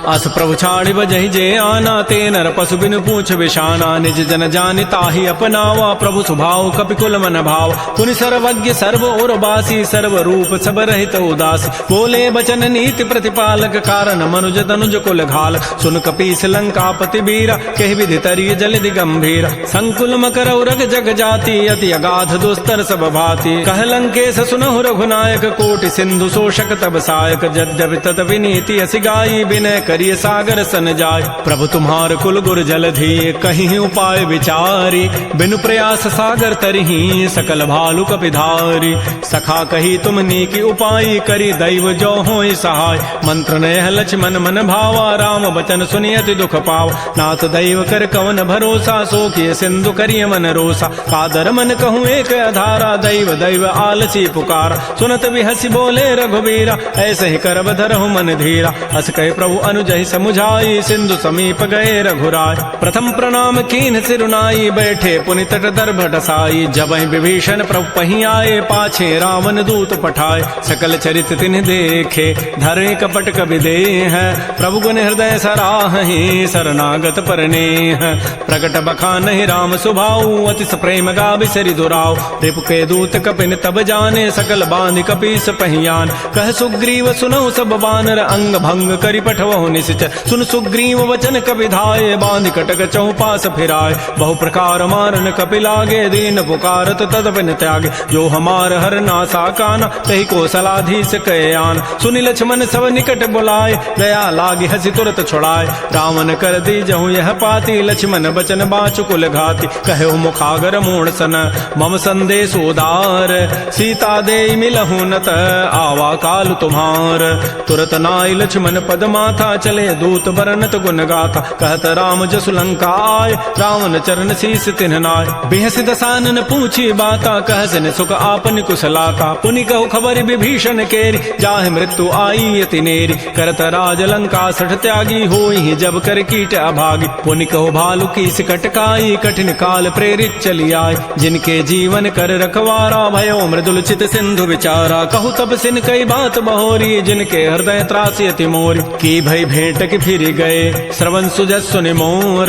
अस प्रभु छाड़ि बजहि जे आना, ते नर पशु बिनु पूछ बिशाना। निज जन जानि ताहि अपनावा, प्रभु स्वभाव कपिकुल मन भाव। पुनि सर्वज्ञ सर्व और बासी, सर्व रूप सब रहित उदासी। बोले बचन नीति प्रतिपालक, कारण मनुज तनुज कुल घाल। सुन कपीस लंकापति बीरा, कहि विधि तरिय जलधि गंभीर। संकुल मकर उरग जग जाति, अति अगाध दुस्तर सब भाति। कह लंकेश सुनहु रघुनायक, कोटि सिंधु शोषक तब सायक। यद्यपि तदपि नीति असि गाई, विनय करिय सागर सन जाय। प्रभु तुम्हार कुल गुर जलधि, कहीं उपाय विचारी। बिनु प्रयास सागर तरही, सकल भालु कपिधारी। सखा कही तुम नीकी उपाय, करी दैव जो होय सहाय। मंत्र नयह लक्ष्मण मन भावा, राम बचन सुनियति दुख पाव। नाथ दैव कर कवन भरोसा, सो किय सिंधु करिय मन रोसा। कादर मन कहूँ एक अधारा, दैव दैव आलसी पुकारा। सुनत बिहसी बोले रघुबीरा, ऐसे ही करब धरहु मन धीरा। अस कहे प्रभु अनुजहि समुझाई, सिंधु समीप गए रघुराय। प्रथम प्रणाम कीन सिरुनाई, बैठे पुनि तट दर्भ डसाई। जबहि विभीषण प्रभु पहीं आए, पाछे रावण दूत पठाए। सकल चरित तिन्हि देखे, धरे कपट कबि देह। प्रभु गुण हृदय सराहि, शरणागत परनेह। प्रगट बखानहि राम सुभाऊ, अतिस प्रेम गावि सरि दुराऊ। रिपु के दूत कपिन तब जाने, सकल बांधि कपीस पहियान। कह सुग्रीव सुनहु सब बानर, अंग भंग करि पठवहु निश्चर। सुन सुग्रीव वचन कपि धाये, बांधि कटक चहुपास फिराय। बहु प्रकार मारन कपि लागे, दीन पुकारत तदपिन त्यागे। जो हमार हर नासा काना, तहि कौशलाधीश कहे आन। सुनि लक्ष्मण सब निकट बुलाए, दया लागी हसी तुरत छुड़ाए। रावण कर दीजहु यह पाती, लक्ष्मण बचन बाचु कुल घाती। कहे मुखागर मूढ़ सन, मम संदेश उदार। सीता दे मिलहु नत, आवा काल तुम्हार। तुरत नाई लक्ष्मण पद माथा, चले दूत बरनत गुण गाथा। कहत राम जसु लंका आय, रावण चरण शीस तिन्ह नाय। बिहस दसानन पूछी बाता, कहसन सुख आपन कुशलाता। पुनि कहु खबर विभीषण केरी, जाहि मृत्यु आई अति नेरी। करत राज लंका सठ त्यागी, होई जब कर कीट अभागी। पुनि कहु भालु की कटकाई, कठिन काल प्रेरित चली आय। जिनके जीवन कर रखवारा, भयो मृदुल चित सिंधु विचारा। कहु तब सिन कई बात बहोरी, जिनके हृदय त्रासी अति मोरी। की भई भेंट की फिर गए, श्रवण सुजस सुनि मोर।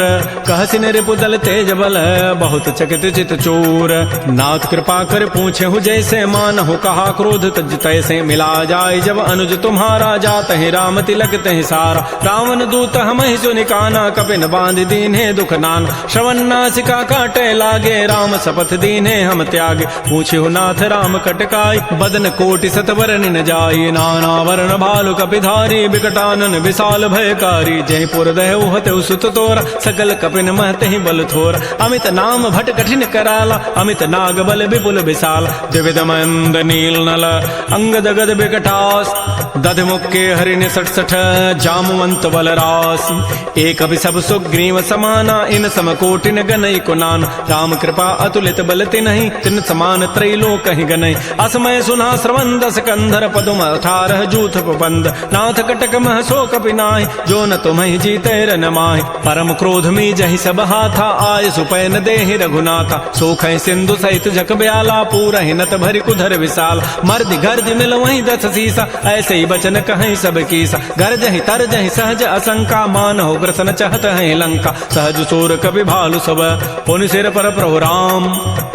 कहसिन रिपु दल तेज बल, बहुत चकित चित चोर। नाथ कृपा कर पूछे हु जैसे, मानहु कहा क्रोध तज तैसे। मिला जाय जब अनुज तुम्हारा, जात है राम तिलक तहि सारा। रावण दूत हमहि सुनि काना, कपिन बांध दीन्हे दुख नान। श्रवण नासिका काटे लागे, राम शपथ दीन्हे हम त्यागे। पूछे नाथ राम कटकाई, बदन कोटि सतवर न जाई। नाना वर्ण भालु कपिधारी, विकटानन विशाल भयकारी। जयपुर दहु हतु सुत तोरा, सकल कपिन महते ही बल थोरा। अमित नाम भट कठिन कराला, अमित नाग बल विपुल विशाल। द्विविध मंद नील नल, अंगद गद विकटास। दध मुक्के हरिण सठ सठ, जामवंत बल रासी। एक अभि सब सुग्रीव समाना, इन सम कोटिन गनई कुनान। राम कृपा अतुलित बल तिन्हि, तिन समान त्रैलोक ही गनई। असमय सुना श्रवण दस कंधर, पदुम 18 जूथ बंद। नाथ कटक मह सो कपि नाहि, जो न तुम्हि जीते रन माहि। परम क्रोध में जहि सब हाथा, आय सुपैन देहि रघुनाथा। सोखै सिंधु सहित जग ब्याला, पूरहि नत भरि कुधर विशाल। मर्दि गर्दि मिल वहीं 10 सीसा, ऐसे ही बचन कहीं सब कीसा। गरजहि तरजहि सहज असंका, मानहु ग्रसन चहत है लंका। सहज सूर कपि भालु सब, पुनि सिर पर प्रभु राम।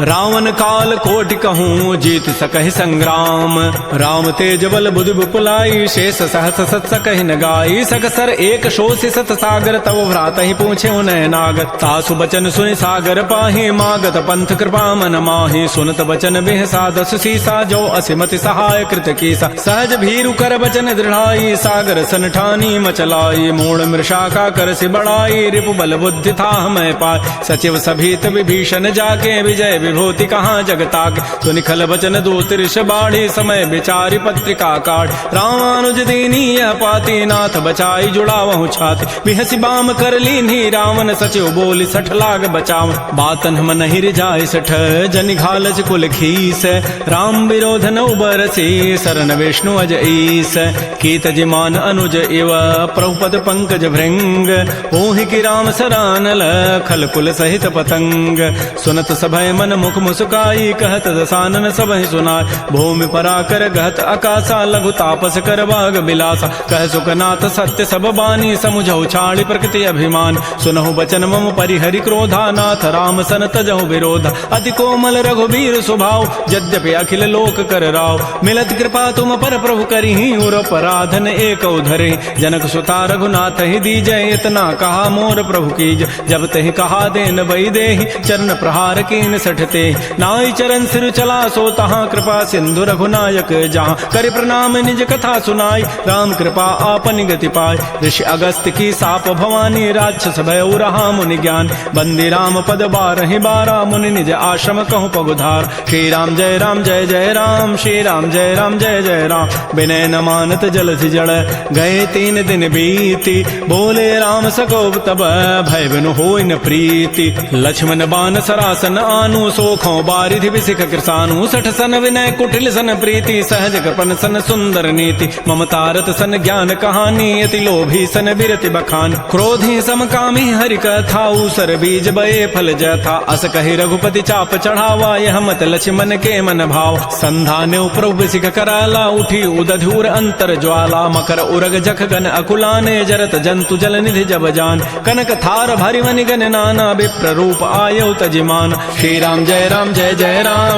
रावण काल कोटि कहूँ, जीत सकहि संग्राम। राम तेज बल बुद्धि विपुलाई, शेष सहस सत सकहि न गाई। सकसर एक शोषि सत सागर, तब भ्रात ही पूछे उन्हें नाग। तासु बचन सुनि सागर पाहि, मागत पंथ कृपा मन माहि। सुनत बचन बिहसा 10 सीसा, जो असिमति सहाय कृत कीसा। सहज भीरु कर बचन दृढ़ाई, सागर सन ठानी मचलाई। मूढ़ मृषा का कर सि बढ़ाई, रिपु बल बुद्धि था मैं पाय। सचिव सभीत विभीषण जाके, विजय विभूति कहाँ जगताके। सुनि खल बचन दूत ऋष बाढ़ी, समय विचारि पत्रिका काढ़। रामानुज दीनी यह पाती, नाथ बचाई जुड़ावहु छाति बिहसी बाम कर लीन्ही रावण सचिव बोली 60 लाग बचाव बातन हम नहीं रिजाय 60 जनि घालच कुल खीस राम विरोध न उबरसी शरण विष्णु अज ईस कीत जिमान अनुज इव प्रभुपद पंकज भृंग ओहि की राम सरानल खल कुल सहित पतंग सुनत सभय मन मुख मुस्काई कहत दसानन सबहि सुनाय भूमि पराकर गहत आकाशा लघु तापस कर बाग बिलासा कह सुखनाथ सत्य सब बानी समुझौ छाड़ी प्रकृति अभिमान सुनहु बचन मम परिहरि क्रोधा नाथ राम सन तजहु विरोध अति कोमल रघुबीर स्वभाव यद्यपि अखिल लोक कर राव मिलत कृपा तुम पर प्रभु करिहि उर पराधन एक उधरे जनक सुता रघुनाथ ही दीजय इतना कहा मोर प्रभु कीज जब तहि कहा देन वही देहि चरण प्रहार कीन सठते नाई चरण सिर चला सो तहाँ कृपा सिंधु रघुनायक जहाँ कर प्रणाम निज कथा सुनाई राम कृपा आपन गति पाय ऋषि अगस्त की साप भवानी राक्षस भय रहा मुनि ज्ञान बंदी राम पद 12 मुनि निज आश्रम कहूँ पगुधार श्री राम जय राम श्री राम जय जय राम विनय न मानत जलधि जड़ गए 3 दिन बीती बोले राम सकोब तब भय बिनु होई न प्रीति लक्ष्मण बान सरासन आनु सोखों बारिधि विसिख कृसानु 60 सन विनय कुटिल सन प्रीति सहज कृपन सन सुंदर नीति ममतारत सन ज्ञान कहानी अति लोभी सन विरति बखान क्रोधी समकामी हरि कथा उसर बीज बये फल जथा अस कहि रघुपति चाप चढ़ावा यह मत लक्ष्मण के मन भाव संधाने प्रभु सिख कराला उठी उदधूर अंतर ज्वाला मकर उरग जख गन अकुलाने जरत जंतु जल निधि जब जान कनक थार भरि मनि गन नाना विप्र रूप आयौ तजिमान श्री राम जय राम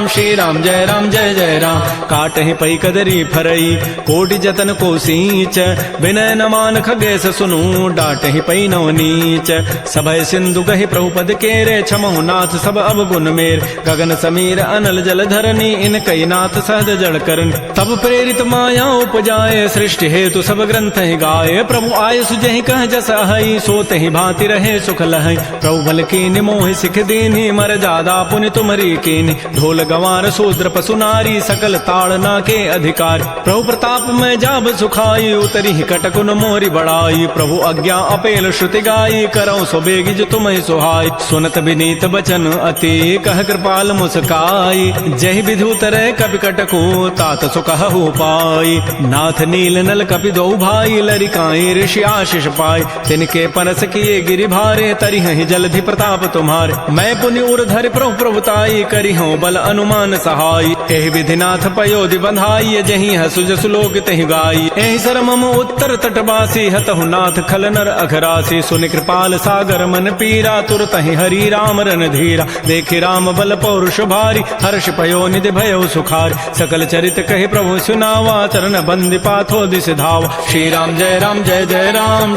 श्री राम जय जय राम काटहि पई कदरी फरई कोटि जतन को सींच विनय न मान खगेश सुनु डाटहि पई नव नीच सभय सिंधु गहि प्रभुपद केरे क्षमहु नाथ सब अवगुण मेर गगन समीर अनल जल धरनी इन कई नाथ सहज जड़ करन तब प्रेरित माया उपजाए सृष्टि हेतु सब ग्रंथ ही गाये प्रभु आय सुजहि कह जस अहै सो तहि भांति रहे सुख लहै प्रभु भल कीनि मोहि सिख दीन्हि मर जादा पुनि तुमरी कीनि ढोल गंवार शूद्र पशु नारी सकल ताड़ना के अधिकार प्रभु प्रताप में जाब सुखाई उतरी कटकुन मोरी बड़ाई प्रभु आज्ञा अपेल श्रुति गाई करौ सो बेगिज तुम्हि सुहाई सुनत विनीत बचन अति कह कृपाल मुस्काई जहि विधु तरह कपि कटको तात सुकहु पाई नाथ नील नल कपि दो भाई लरिकाई ऋषि आशीष पाई तिनके परस किए गिरि भारे तरिहि जलधि प्रताप तुम्हारे मैं पुनि उर धरि प्रभु प्रभुताई करिहु बल अनुमान सहाय एहि विधिनाथ पयोधि बंधाई जहि हसुज सुलोक तहि गाई एहि सर मम उत्तर तटवासी हतहु नाथ खल नर अघरासी सुनि कृपाल सागर मन पीरा तुरत ही हरि राम रन धीरा देखि राम बल पौरुष भारी हर्ष पयो निधि भयो सुखारी सकल चरित कहि प्रभु सुनावा चरण बंदी पाथो दिस धावा श्री राम जय राम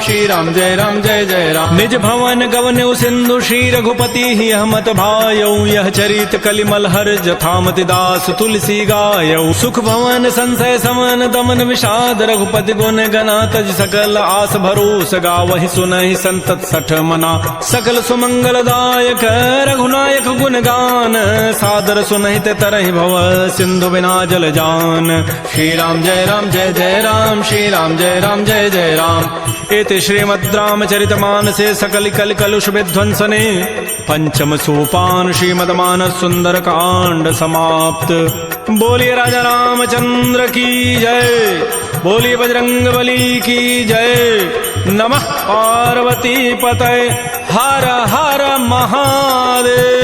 श्री राम जय जय राम निज भवन गवन सिंधु श्री रघुपति ही हमत भायौ यह चरित कलिमल हर जथामति दास तुलसी गायौ सुख भवन संशय समन दमन विषाद रघुपति गुण गना तज सकल आस भरोस गावहि सुनहि संतत 60 मना सकल सुमंगल दायक रघुनायक गुण गान सादर सुनहि ते तरहि भव सिंधु बिना जल जान श्री राम जय राम श्री राम जय जय राम इति श्रीमद् रामचरित मानसे सकल कल कलुष विध्वंसने पंचम सोपान श्रीमद् मानस सुंदर कांड समाप्त। बोलिए राजा रामचंद्र की जय, बोलिए बजरंग बली की जय। नमः पार्वती पतये, हर हर महादेव।